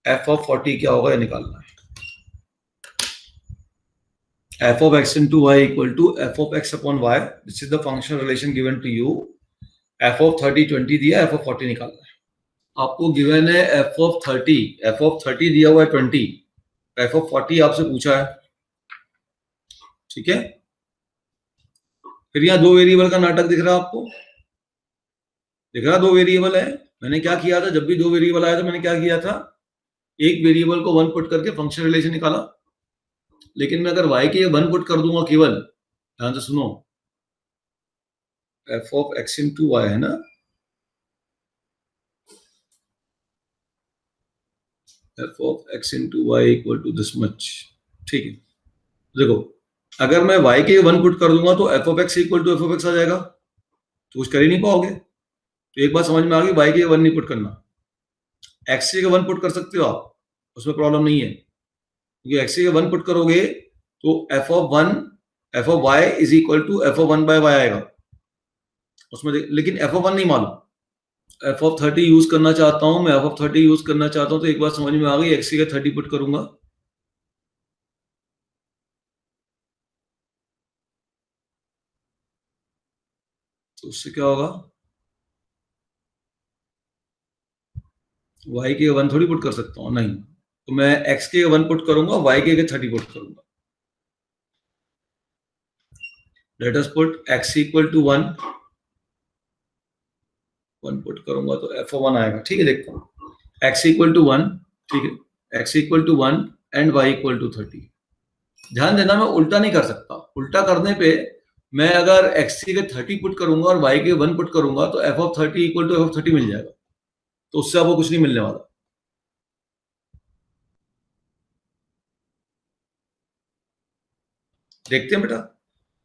f of 40 क्या होगा ये निकालना है। f of x into y equal to f of x upon y, this is the functional relation given to you। f of 30 20 दिया, f of 40 निकालना है। आपको given है f of 30 दिया हुआ है 20, f of 40 आपसे पूछा है। ठीक है, फिर यहाँ दो वेरिएबल का नाटक दिख रहा है आपको, दिख रहा दो वेरिएबल है। मैंने क्या किया था, जब भी दो वेरिएबल आया था मैंने क्या किया था, एक वेरिएबल को 1 पुट करके फंक्शन रिलेशन निकाला। लेकिन मैं अगर y के 1 पुट कर दूंगा केवल, ध्यान से सुनो, f of x into y है ना, f of x into y equal to this much। ठीक है, देखो अगर मैं y के 1 पुट कर दूंगा तो f of x equal to f of x आ जाएगा, तो कुछ कर ही नहीं पाओगे। तो एक बात समझ में आ गई, y के 1 नहीं पुट करना, x के 1 पुट कर सकते हो आप, उसमें प्रॉब्लम नहीं है। क्योंकि x के 1 पुट करोगे तो f of y is equal to f of 1 by y आएगा उसमें। लेकिन f of 1 नहीं मालूम, f of 30 यूज करना चाहता हूं मैं, f of 30 यूज करना चाहता हूं तो एक बात समझ में आ गई, x के 30 पुट करूंगा तो उससे क्या होगा, y के 1 थोड़ी पुट कर सकता हूं, नहीं। तो मैं x के 1 पुट करूंगा, y के 30 पुट करूंगा। Let us put x equal to 1 put करूंगा तो f of 1 आएगा। ठीक है, देखता हूं x इक्वल टू 1, ठीक है, x equal to 1 and y equal to 30। ध्यान देना, मैं उल्टा नहीं कर सकता। उल्टा करने पे मैं अगर x के 30 पुट करूंगा और y के 1 पुट करूंगा तो f of 30 equal to f of 30 मिल जाएगा, तो उससे आपको कुछ नहीं मिलने वाला। देखते हैं बेटा,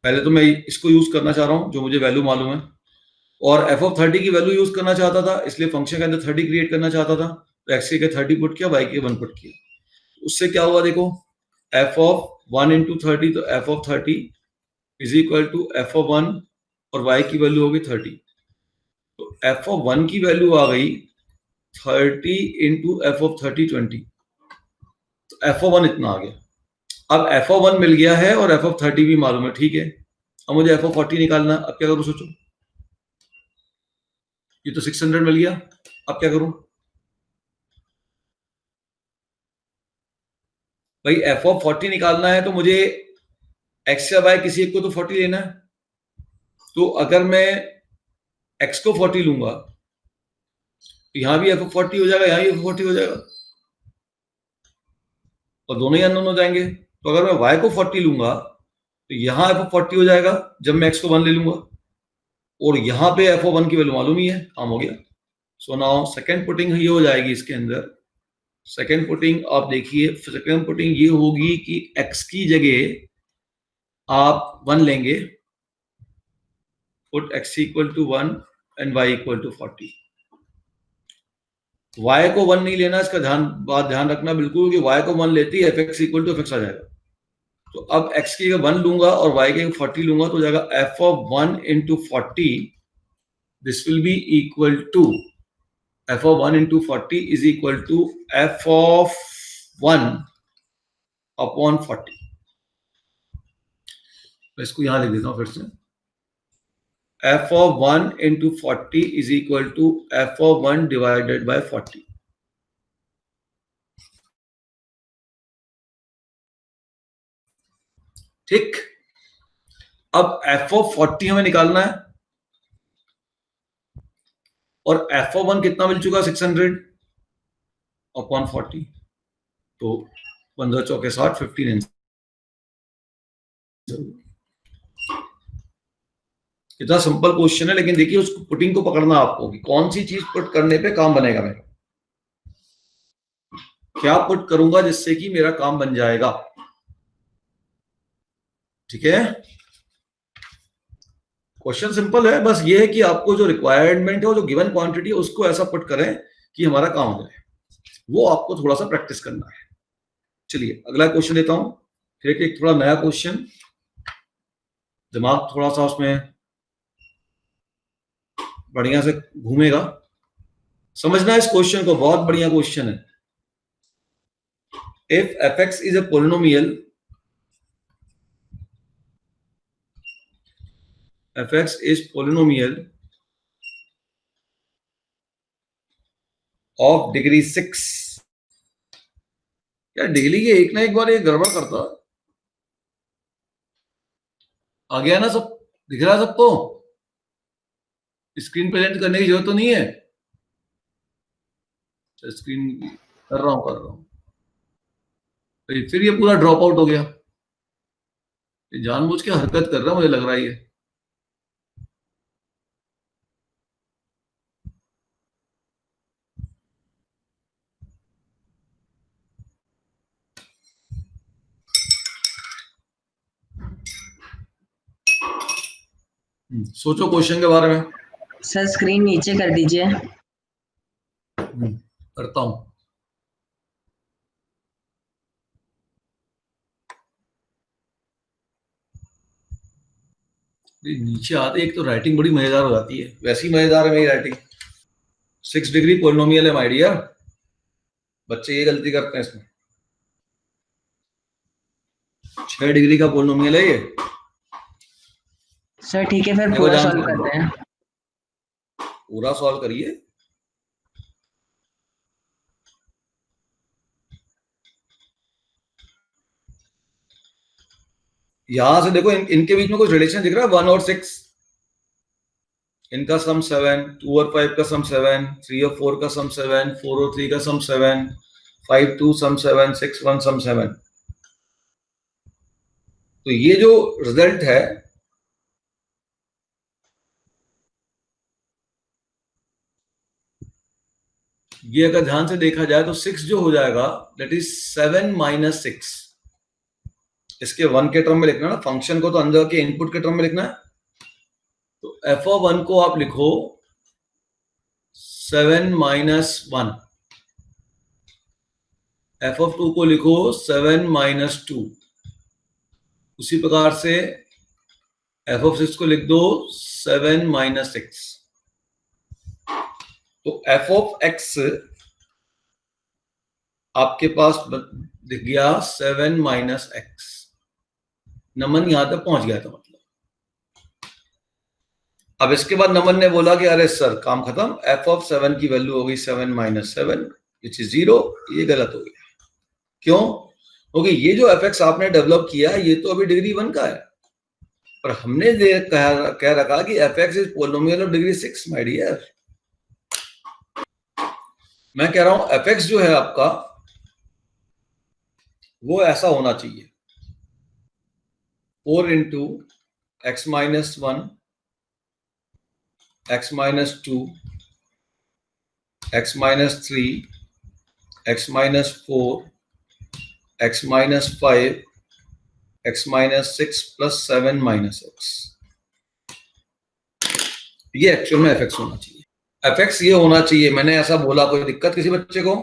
पहले तो मैं इसको यूज करना चाह रहा हूं जो मुझे वैल्यू मालूम है, और f of 30 की वैल्यू यूज करना चाहता था, इसलिए फंक्शन के अंदर 30 क्रिएट करना चाहता था। तो x के 30 पुट किया, y के 1 पुट किया, उससे क्या हुआ देखो, f of 1 into 30, तो f of 30 is equal to f of 1 और y की वैल्यू होगी 30। तो f of 1 की वैल्यू आ गई 30 इंटू एफ ऑफ 30 20, तो एफ ऑफ 1 इतना आ गया। अब एफ ऑफ 1 मिल गया है और एफ ऑफ 30 भी मालूम है, ठीक है। अब मुझे एफ ऑफ 40 निकालना, अब क्या करूं सोचो। ये तो 600 मिल गया, अब क्या करूं भाई। एफ ऑफ 40 निकालना है तो मुझे एक्स या वाई किसी एक को तो 40 लेना है। तो अगर मैं एक्स को 40 लूंगा तो यहां भी एफ ऑफ 40 हो जाएगा, यहां भी एफ ऑफ 40 हो जाएगा, और दोनों ही अननोन हो जाएंगे। तो अगर मैं वाई को 40 लूंगा तो यहां एफ ऑफ 40 हो जाएगा जब मैं एक्स को 1 ले लूंगा, और यहां पे एफ ऑफ 1 की वैल्यू मालूम ही है, काम हो गया। सो नाउ सेकेंड पुटिंग ये हो जाएगी इसके अंदर। सेकेंड पुटिंग आप देखिए, सेकेंड पुटिंग ये होगी कि एक्स की जगह आप 1 लेंगे, put x equal to 1 and y equal to 40। y को 1 नहीं लेना, इसका ध्यान रखना बिल्कुल कि y को 1 लेते ही fx इक्वल टू fx आ जाएगा। तो अब x की जगह 1 लूंगा और y की जगह 40 लूंगा तो हो जाएगा f of 1 into 40, this will be equal to f of 1 into 40 is equal to f of 1 upon 40। मैं इसको यहां लिख देता हूं फिर से, f of 1 into 40 is equal to f of 1 divided by 40। ठीक, अब f of 40 हमें निकालना है, और f of 1 कितना मिल चुका 600 अपॉन 40, तो 15 चौके 60, 15 आंसर। इतना सिंपल क्वेश्चन है, लेकिन देखिए उसको पुटिंग को पकड़ना आपको कि कौन सी चीज पुट करने पे काम बनेगा मेरा, क्या पुट करूंगा जिससे कि मेरा काम बन जाएगा। ठीक है, क्वेश्चन सिंपल है, बस ये है कि आपको जो रिक्वायरमेंट है वो जो गिवन क्वांटिटी है उसको ऐसा पुट करें कि हमारा काम हो जाए, वो आपको थोड़ा सा प्रैक्टिस करना है। चलिए अगला क्वेश्चन लेता हूं, फिर एक थोड़ा नया क्वेश्चन, दिमाग थोड़ा सा उसमें बढ़िया से घूमेगा। समझना इस क्वेश्चन को, बहुत बढ़िया क्वेश्चन है। If fx is a polynomial, fx is polynomial of degree 6। क्या डेली के एक ना एक बार ये गड़बड़ करता आ गया ना, सब दिख रहा है सबको, स्क्रीन प्रेजेंट करने की जरूरत तो नहीं है। स्क्रीन कर रहा हूं, फिर ये पूरा ड्रॉप आउट हो गया, ये जानबूझ के हरकत कर रहा है मुझे लग रहा है ये। सोचो क्वेश्चन के बारे में। सर स्क्रीन नीचे कर दीजिए। करता हूं। नीचे आते एक तो राइटिंग बड़ी मजेदार हो जाती है, वैसी मजेदार है मेरी राइटिंग। 6 डिग्री पोलिनोमियल है माय डियर, बच्चे ये गलती करते हैं इसमें। 6 डिग्री का पोलिनोमियल है ये। सर ठीक है, फिर पूरा सॉल्व करते हैं। पूरा सॉल्व करिए। यहां से देखो इनके बीच में कुछ रिलेशन दिख रहा है, 1 और 6, इनका सम 7, 2 और 5 का सम 7, 3 और 4 का सम 7, 4 और 3 का सम 7, 5 2 सम 7, 6 1 सम 7। तो ये जो रिजल्ट है ये अगर ध्यान से देखा जाए तो 6 जो हो जाएगा दैट इज 7 माइनस 6। इसके 1 के टर्म में लिखना ना, फंक्शन को तो अंदर के इनपुट के टर्म में लिखना है। तो एफ ऑफ 1 को आप लिखो 7 माइनस 1, एफ ऑफ 2 को लिखो 7 माइनस 2, उसी प्रकार से एफ ऑफ 6 को लिख दो 7 माइनस 6। तो एफ ऑफ एक्स आपके पास दिख गया 7 माइनस एक्स, नमन यहां तक पहुंच गया था मतलब। अब इसके बाद नमन ने बोला कि अरे सर काम खत्म, एफ ऑफ 7 की वैल्यू हो गई 7 माइनस 7 विच इज 0। ये गलत हो गया। क्यों? क्योंकि ये जो एफ एक्स आपने डेवलप किया ये तो अभी डिग्री 1 का है, पर हमने कह रखा कि f x is polynomial of degree 6 my dear. मैं कह रहा हूं एफ एक्स जो है आपका वो ऐसा होना चाहिए 4 into x minus 1, x minus 2, x minus 3, x minus 4, x minus 5, x minus 6 plus 7 minus x। ये एक्चुअल में fx होना चाहिए। fx ये होना चाहिए, मैंने ऐसा बोला, कोई दिक्कत किसी बच्चे को?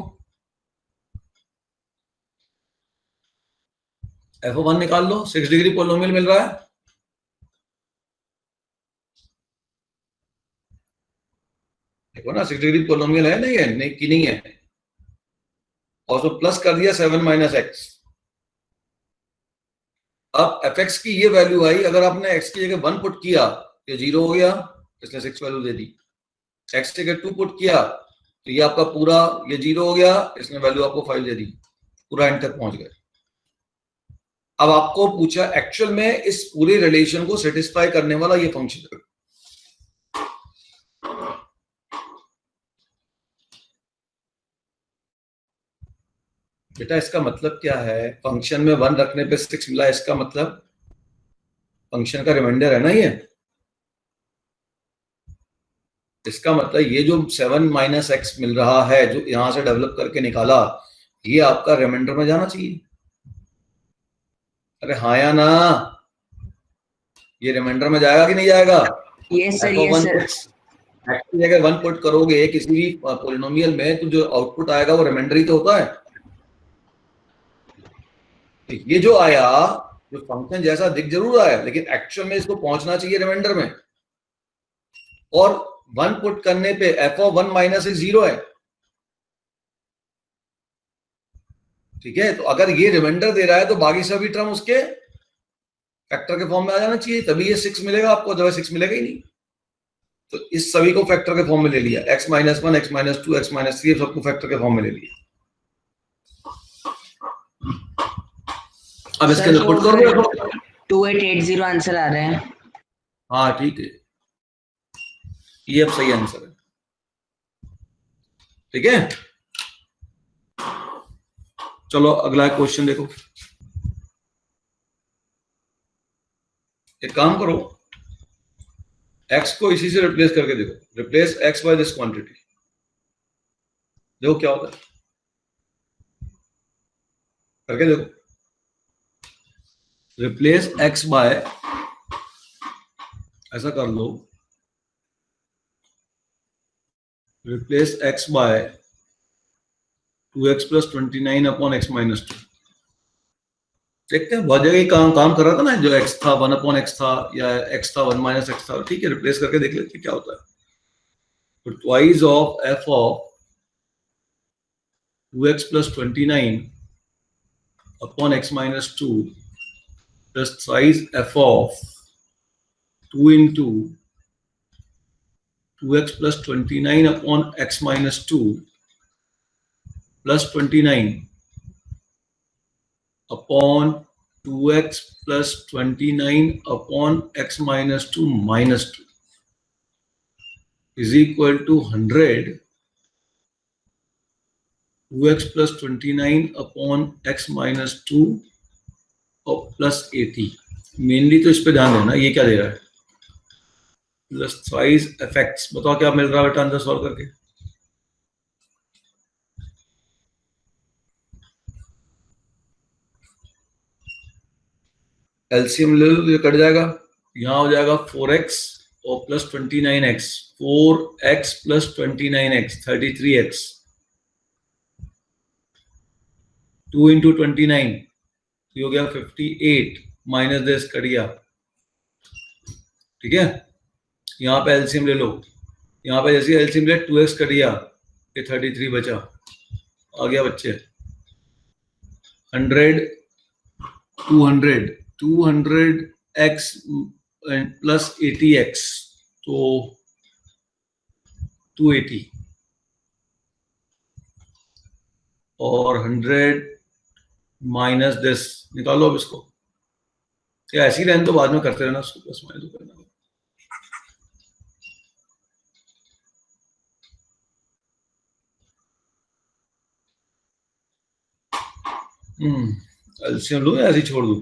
f(1) निकाल लो, 6 डिग्री पोलिनोमियल मिल रहा है। देखो ना 6 डिग्री पोलिनोमियल है नहीं है, नहीं कि नहीं है, और तो प्लस कर दिया 7 माइनस एक्स। अब fx की ये वैल्यू आई, अगर आपने x की जगह 1 पुट किया ये 0 हो गया, इसने 6 वैल्यू दे दी। x की जगह 2 पुट किया तो ये आपका पूरा ये 0 हो गया, इसने वैल्यू आपको 5 दे दी, पूरा एंड तक पहुंच गए। अब आपको पूछा एक्चुअल में इस पूरे रिलेशन को सेटिस्फाई करने वाला ये फंक्शन है। बेटा इसका मतलब क्या है? फंक्शन में 1 रखने पे 6 मिला, इसका मतलब फंक्शन का रिमाइंडर है ना ये। इसका मतलब ये जो 7 माइनस एक्स मिल रहा है जो यहां से डेवलप करके निकाला, ये आपका रिमाइंडर में जाना चाहिए। अरे हाँ या ना? ये रिमाइंडर में जाएगा कि नहीं जाएगा? Yes sir, yes sir. Actually अगर 1 पुट करोगे किसी भी पॉलिनोमियल में तो जो आउटपुट आएगा वो रिमाइंडर ही तो होता है। ये जो आया, जो फंक्शन जैसा दिख जरूर रहा है लेकिन एक्चुअल में इसको पहुंचना चाहिए रिमाइंडर में, और 1 पुट करने पे एफ ऑफ 1 माइनस 0 है। ठीक है, तो अगर ये रिमाइंडर दे रहा है तो बाकी सभी टर्म उसके फैक्टर के फॉर्म में आ जाना चाहिए, तभी ये 6 मिलेगा आपको, जब 6 मिलेगा ही नहीं। तो इस सभी को फैक्टर के फॉर्म में ले लिया, x minus 1, x minus 2, x minus 3 सबको फैक्टर के फॉर्म में ले लिया। अब इसके अंदर पुट करोगे 2880 आंसर आ रहे हैं। हाँ ठीक है, ये अब सही आंसर है। ठीक है, चलो अगला क्वेश्चन देखो। एक काम करो, x को इसी से रिप्लेस करके देखो, replace x by this quantity, देखो क्या होता है, करके देखो। रिप्लेस x बाय, ऐसा कर लो, replace x by 2x plus 29 upon x minus 2। देखते हैं, बहुत जगह काम कर रहा था ना, जो x था 1 अपॉन x था, या x था 1 माइनस x था। ठीक है, रिप्लेस करके देख लेते क्या होता है। तो twice of f of 2x plus 29 upon x minus 2 plus thrice f of 2 into 2x plus 29 upon x minus 2 plus 29 upon 2x plus 29 upon x minus 2 minus 2 is equal to 100 2x plus 29 upon x minus 2 और plus 80। Mainly तो इस पे ध्यान देना, ये क्या दे रहा है, प्लस थ्राइस इफेक्ट्स। बताओ क्या मिल रहा है बेटा आंसर सॉल्व करके। एलसीएम ले लो, ये कट जाएगा, यहां हो जाएगा 4x और plus 29x, 4x plus 29x 33x, 2 into 29 हो गया 58 माइनस दिस कट गया। ठीक है, यहां पे एलसीएम ले लो, यहाँ पे जैसे एलसीएम ले 2x कर दिया, ये 33 बचा, आ गया बच्चे 100 200x प्लस 80x, तो 280 और 100 माइनस दिस, निकालो अब इसको, क्या ऐसी रहने तो बाद में करते रहना उसको, प्लस माइनस करना। एलसीएम लो या ऐसे ही छोड़ दूं?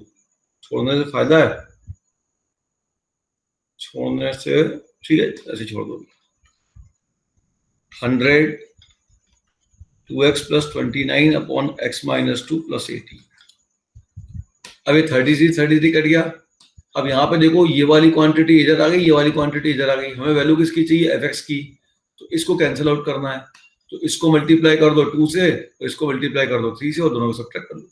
छोड़ने से फायदा है, छोड़ने से ठीक है, ऐसे छोड़ दो। 100 2x plus 29 upon x minus 2 plus 80। अब ये 33 कट गया। अब यहाँ पे देखो ये वाली क्वांटिटी इधर आ गई, ये वाली क्वांटिटी इधर आ गई, हमें वैल्यू किसकी चाहिए? एफ की। तो इसको कैंसिल आउट करना है, तो इसको मल्टीप्लाई कर दो 2 से, तो इसको मल्टीप्लाई कर दो 3 से, और दोनों को सब्ट्रैक्ट कर दो।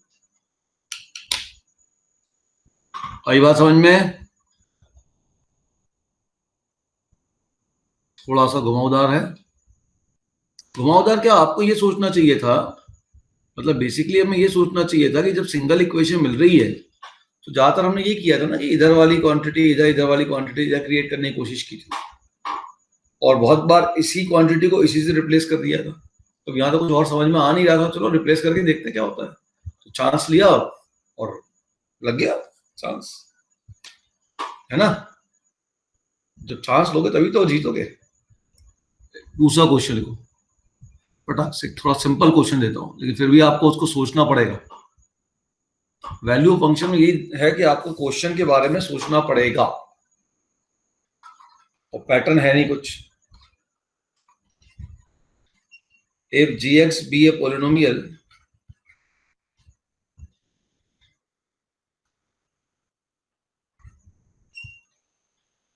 आई बात समझ में? थोड़ा सा घुमावदार है। घुमावदार क्या, आपको ये सोचना चाहिए था, मतलब बेसिकली हमें ये सोचना चाहिए था कि जब सिंगल इक्वेशन मिल रही है तो ज्यादातर हमने ये किया था ना कि इधर वाली क्वांटिटी इधर, इधर वाली क्वांटिटी इधर क्रिएट करने की कोशिश की थी, और बहुत बार इसी क्वांटिटी को इसी से रिप्लेस कर दिया था। तो यहाँ तो कुछ और समझ में आ नहीं रहा था, चलो रिप्लेस करके देखते क्या होता है। तो चांस लिया और लग गया चांस, है ना? जब चांस लोगे तभी तो जीतोगे। दूसरा क्वेश्चन लिखो फटाक से, थोड़ा सिंपल क्वेश्चन देता हूं, लेकिन फिर भी आपको उसको सोचना पड़ेगा। वैल्यू फंक्शन में ये है कि आपको क्वेश्चन के बारे में सोचना पड़ेगा, और पैटर्न है नहीं कुछ। If gx be a polynomial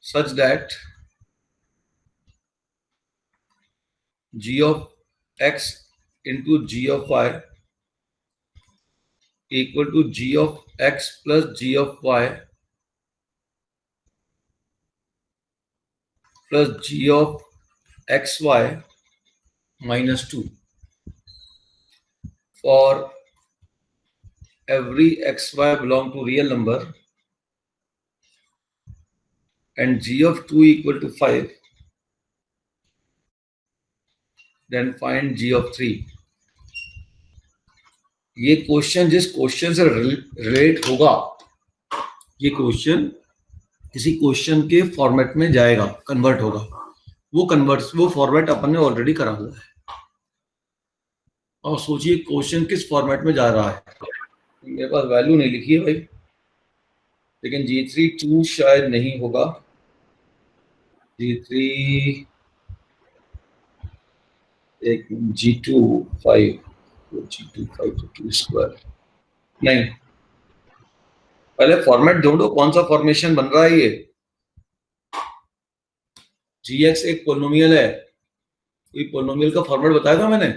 such that g of x into g of y equal to g of x plus g of y plus g of xy minus 2 for every xy belong to real number and g of 2 equal to 5, then find g of 3। ये question जिस question से relate होगा, ये question किसी question के format में जाएगा, convert होगा। वो फॉर्मेट अपन ने ऑलरेडी करा हुआ है। और सोचिए क्वेश्चन किस फॉर्मेट में जा रहा है। मेरे पास वैल्यू नहीं लिखी है भाई, लेकिन G3 2 शायद नहीं होगा। G3 एक G2 5, G2 5 तो 2 स्क्वायर नहीं। पहले फॉर्मेट ढूंढो, कौन सा फॉर्मेशन बन रहा है ये। Gx एक पोलिनोमियल है, कोई पोलिनोमियल का फॉर्मेट बताया था मैंने?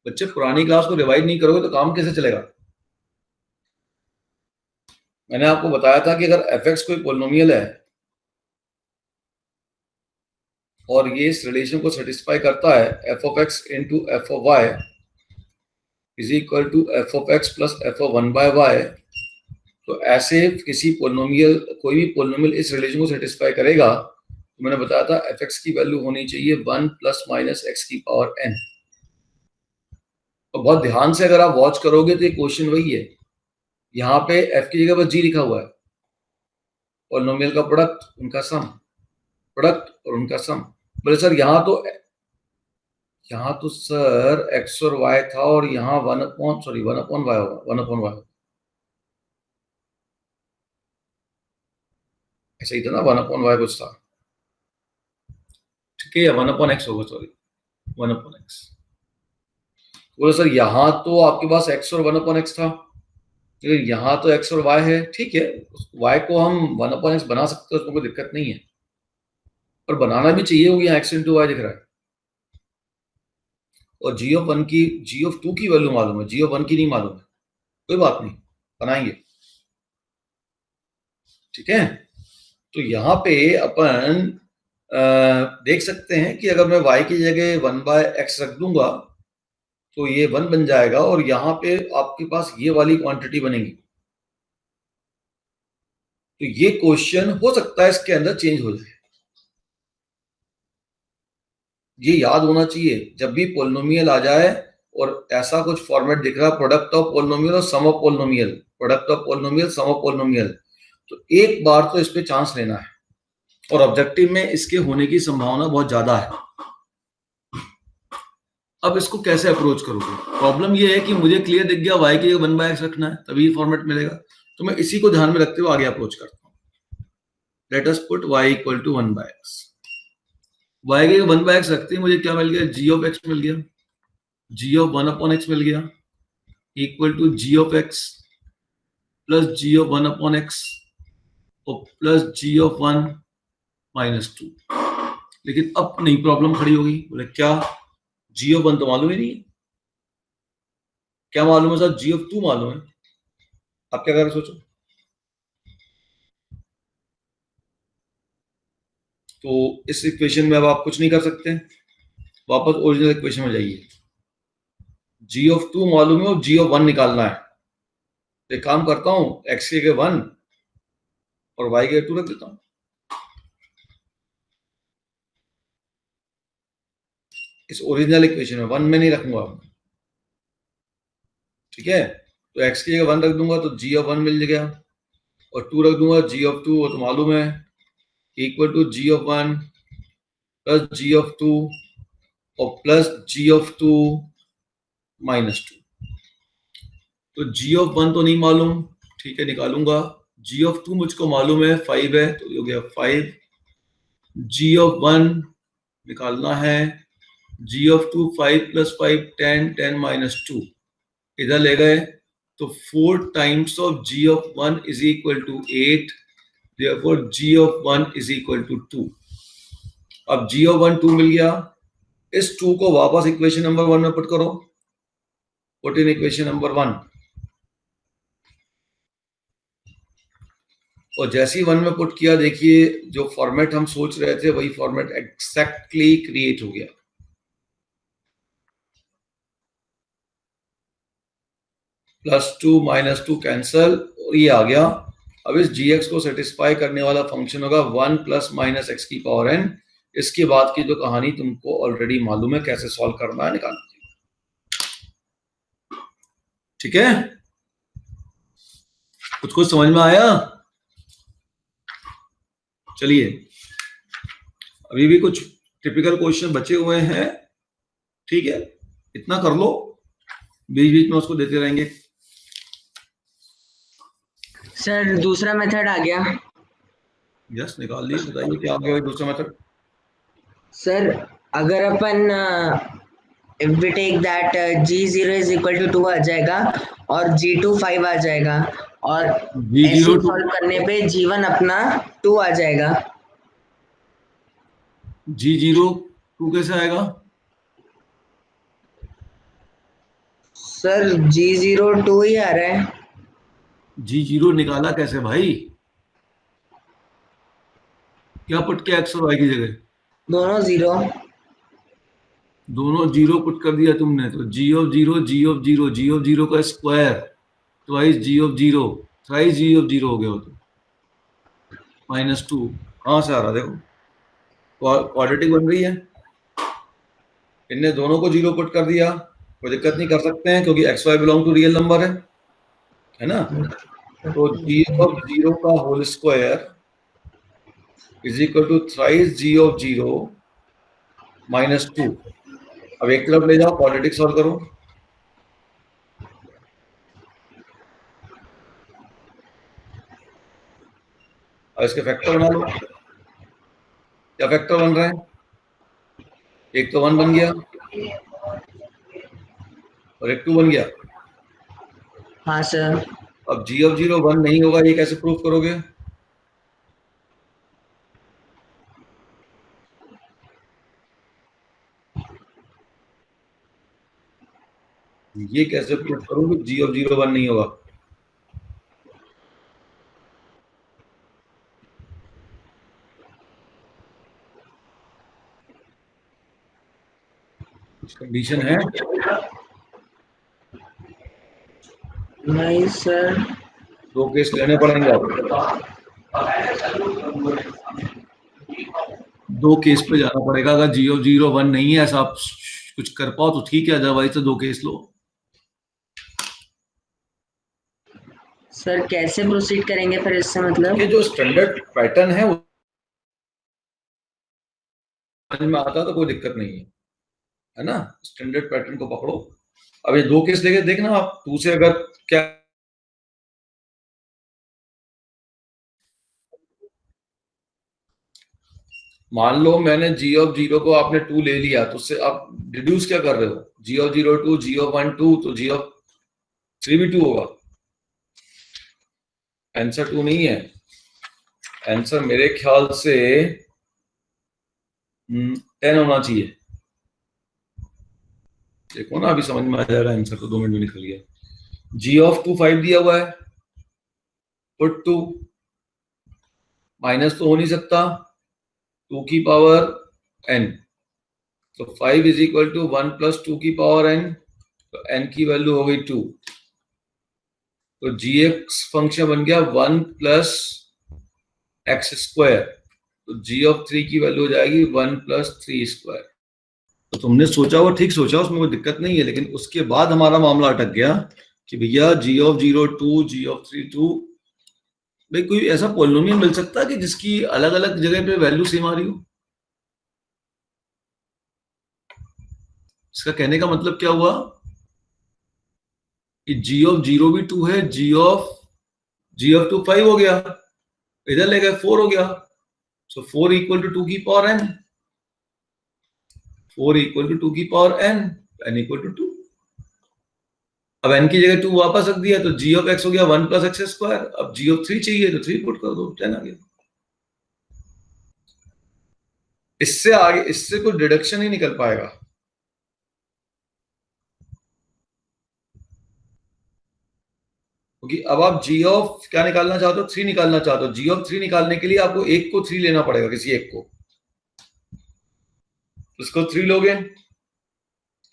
बच्चे पुरानी क्लास को रिवाइज नहीं करोगे तो काम कैसे चलेगा। मैंने आपको बताया था कि अगर fx कोई पोलिनोमियल है और ये इस रिलेशन को सेटिस्फाई करता है, f of x into f of y is equal to f of x plus f of 1 by y, तो ऐसे किसी पोलिनोमियल, कोई भी पोलिनोमियल इस रिलेशन को सेटिस्फाई करेगा। तो मैंने बताया था fx की वैल्यू होनी चाहिए 1 प्लस माइनस x की पावर n। तो बहुत ध्यान से अगर आप वॉच करोगे तो ये क्वेश्चन वही है। यहाँ पे f की जगह पर g लिखा हुआ है, पोलिनोमियल का प्रोडक्ट, उनका सम, प्रोडक्ट और उनका सम। बोले सर यहाँ तो सर x और y था, और यहाँ 1 अपॉन y होगा, 1 अपॉन y ऐसा ही था ना, 1 अपॉन y कुछ था, ठीक है, या 1 अपॉन x होगा, सॉरी 1 अपॉन x। बोले सर यहाँ तो आपके पास x और 1 अपॉन x था, लेकिन यहाँ तो x और y है। ठीक है, y को हम 1 अपॉन x बना सकते हैं, उसमें कोई दिक्कत नहीं है, और बनाना भी चाहिए, क्योंकि यहाँ x इंटू वाई दिख रहा है, और g ऑफ 2 की वैल्यू मालूम है, g ऑफ 1 की नहीं मालूम है। कोई बात नहीं, बनाएंगे, ठीक है। तो यहाँ पे अपन देख सकते हैं कि अगर मैं y की जगह 1/x रख दूंगा तो ये 1 बन जाएगा और यहाँ पे आपके पास ये वाली क्वांटिटी बनेगी। तो ये क्वेश्चन हो सकता है इसके अंदर चेंज हो जाए। ये याद होना चाहिए, जब भी पोलिनोमियल आ जाए और ऐसा कुछ फॉर्मेट दिख रहा है, प्रोडक्ट ऑफ पोलिनोमियल और sum of polynomial, product of polynomial, sum of polynomial, तो एक बार तो इस पे चांस लेना है और ऑब्जेक्टिव में इसके होने की संभावना बहुत ज्यादा है। अब इसको कैसे अप्रोच करोगे? प्रॉब्लम ये है कि मुझे क्लियर दिख गया y की 1/x रखना है, तभी फॉर्मेट मिलेगा। तो मैं इसी को ध्यान में रखते हुए आगे अप्रोच करता हूँ। Let us put y equal to 1/x। y की 1/x रखते ही मुझे क्या मिल गया? g ऑफ x मिल गया, g ऑफ 1/x मिल गया, equal to g of x plus g of 1/x और प्लस g ऑफ 1 माइनस 2। लेकिन अब नई प्रॉब्लम खड़ी होगी, बोले क्या? g ऑफ 1 तो मालूम ही नहीं है। क्या मालूम है सर? g ऑफ 2 मालूम है। आप क्या करें सोचो। तो इस इक्वेशन में अब आप कुछ नहीं कर सकते, वापस ओरिजिनल इक्वेशन में जाइए। g ऑफ 2 मालूम है और g ऑफ 1 निकालना है। तो एक काम करता हूं, x के 1 और y के 2 रख देता हूं। इस ओरिजिनल इक्वेशन में 1 में नहीं रखूंगा, ठीक है? तो x की जगह 1 रख दूंगा तो g ऑफ 1 मिल गया और 2 रख दूंगा g ऑफ 2, वो तो मालूम है, equal to g of 1 plus g of 2 और प्लस g ऑफ 2 माइनस 2। तो g ऑफ 1 तो नहीं मालूम, ठीक है, निकालूंगा। g ऑफ 2 मुझको मालूम है 5 है, तो ये हो गया 5। g ऑफ 1 निकालना है, g ऑफ 2 5 प्लस 5 10, 10 माइनस 2 इधर ले गए तो 4 times of g of 1 is equal to 8, therefore g of 1 is equal to 2। अब g ऑफ 1 2 मिल गया, इस 2 को वापस इक्वेशन नंबर 1 में पुट करो, पुट इन इक्वेशन नंबर 1, और जैसे ही 1 में पुट किया, देखिए जो फॉर्मेट हम सोच रहे थे वही फॉर्मेट एग्जैक्टली क्रिएट हो गया। +2 -2 कैंसल और ये आ गया। अब इस gx को सेटिस्फाई करने वाला फंक्शन होगा 1 प्लस माइनस एक्स की पावर n। इसके बाद की जो कहानी तुमको ऑलरेडी मालूम है, कैसे सॉल्व करना है, निकालना है। ठीक है, कुछ समझ में आया? चलिए, अभी भी कुछ टिपिकल क्वेश्चन बचे हुए हैं, ठीक है, इतना कर लो, बीच बीच में उसको देते रहेंगे। सर दूसरा मेथड आ गया। यस, निकाल ली, बताइए क्या आ गया दूसरा मेथड। सर अगर अपन if we take that g0 is equal to 2 आ जाएगा और g2 5 आ जाएगा और ऐसे g0 सॉल्व करने पे g1 अपना 2 आ जाएगा। g0 2 कैसे आएगा? सर g0 2 ही आ रहा है। g0 निकाला कैसे भाई? क्या पुट किया x और y की जगह? दोनों जीरो। दोनों जीरो पुट कर दिया तुमने, तो g of 0 g of 0 g of 0 का square twice g of 0 thrice g of 0 हो गया, हो तो -2 कहां से आ रहा? देखो क्वाड्रेटिक बन रही है, इनने दोनों को 0 पुट कर दिया, कोई दिक्कत नहीं, कर सकते हैं क्योंकि x y belong to real number है ना? तो g ऑफ 0 का whole square is equal to thrice g of 0 -2। अब एक तरफ ले जाओ, क्वाड्रेटिक सॉल्व करो, और इसके फैक्टर बना लो। क्या फैक्टर बन रहा है? एक तो 1 बन गया और एक 2 बन गया। हाँ सर। अब g ऑफ 0 1 नहीं होगा, ये कैसे प्रूफ करोगे? ये कैसे प्रूफ करोगे g ऑफ 0 1 नहीं होगा? कंडीशन है? नहीं सर। 2 केस लेने पड़ेंगे आपको, 2 केस पे जाना पड़ेगा। अगर 001 नहीं है, ऐसा आप कुछ कर पाओ तो ठीक है, अदरवाइज तो 2 केस लो। सर कैसे प्रोसीड करेंगे फिर इससे, मतलब? ये जो स्टैंडर्ड पैटर्न है वो समझ में आता तो कोई दिक्कत नहीं है ना? स्टैंडर्ड पैटर्न को पकड़ो। अब ये 2 केस लेके देखना आप, 2 से अगर क्या मान लो मैंने g ऑफ 0 को आपने 2 ले लिया, तो उससे आप डिड्यूस क्या कर रहे हो? g ऑफ 0 2, g ऑफ 1 2, तो g ऑफ 3 भी 2 होगा। आंसर 2 नहीं है, आंसर मेरे ख्याल से 10 होना चाहिए। देखो ना, अभी समझ में आ जाएगा आंसर, तो 2 मिनट में निकल गया। g ऑफ 2 5 दिया हुआ है, पुट 2, माइनस तो हो नहीं सकता, 2 की पावर n, तो 5 इज इक्वल टू 1 प्लस 2 की पावर n, तो n की वैल्यू हो गई 2, तो gx फंक्शन बन गया 1 प्लस एक्स स्क्वायर, तो g ऑफ 3 की वैल्यू हो जाएगी 1 प्लस 3 स्क्वायर। तो तुमने सोचा वो ठीक सोचा, उसमें कोई दिक्कत नहीं है, लेकिन उसके बाद हमारा मामला अटक गया कि भैया g ऑफ 0 2, g ऑफ 3 2। भाई कोई ऐसा पॉलिनोमियल मिल सकता है कि जिसकी अलग अलग जगह पे वैल्यू सेम आ रही हो? इसका कहने का मतलब क्या हुआ कि g ऑफ 0 भी 2 है, g ऑफ 2 5 हो गया, इधर ले गए 4 हो गया, सो 4 इक्वल टू 2 की पावर n, 4 इक्वल टू 2 की पावर n इक्वल टू 2। अब n की जगह 2 वापस रख दिया, तो g ऑफ x हो गया 1 प्लस एक्स स्क्वायर। अब g ऑफ 3 चाहिए तो 3 पुट कर दो, 10 आ गया। इससे आगे इससे कोई डिडक्शन ही निकल पाएगा। क्योंकि अब आप g ऑफ क्या निकालना चाहते हो? 3 निकालना चाहते हो। g ऑफ 3 निकालने के लिए आपको एक को 3 लेना पड़ेगा, किसी एक को। इसको 3 लोगे,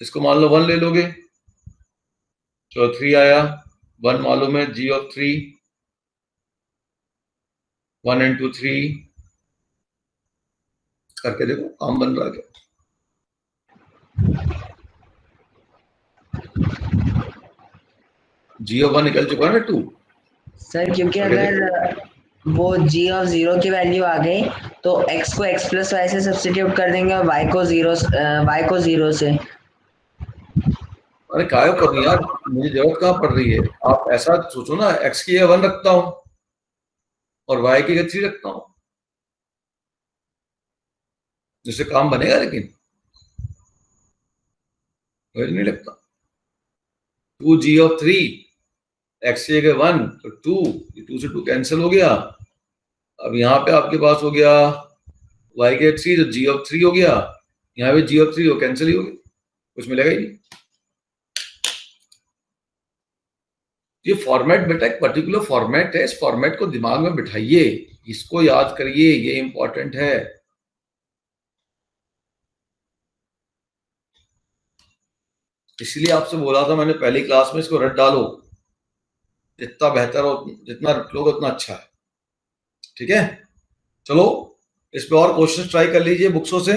इसको मान लो 1 ले लोगे, तो 3 आया। 1 मालूम है, g ऑफ 3 1 इंटू 3 करके देखो काम बन रहा है क्या? g ऑफ 1 निकल चुका है ना 2। सर क्योंकि अगर वो g ऑफ 0 की वैल्यू आ गई तो x को x प्लस वाई से सब्स्टिट्यूट कर देंगे और y को 0 से। अरे काय कर रही यार, मुझे जरूरत कहाँ पड़ रही है? आप ऐसा सोचो ना, x की जगह 1 रखता हूं और y की जगह 3 रखता हूं, जिससे काम बनेगा, लेकिन मुझे नहीं लगता। 2g ऑफ 3, x की जगह 1 तो 2, 2 से 2 कैंसिल हो गया। अब यहाँ पे आपके पास हो गया y के 3, तो g ऑफ 3 हो गया, यहाँ पे g ऑफ 3 हो कैंसिल ही हो गया, कुछ मिलेगा ही नहीं। ये फॉर्मेट बेटा एक पर्टिकुलर फॉर्मेट है, इस फॉर्मेट को दिमाग में बिठाइए, इसको याद करिए, ये इंपॉर्टेंट है। इसलिए आपसे बोला था मैंने पहली क्लास में, इसको रट डालो, जितना बेहतर हो, जितना रट लोगे उतना अच्छा है। ठीक है, चलो इस पे और क्वेश्चन ट्राई कर लीजिए बुक्सों से।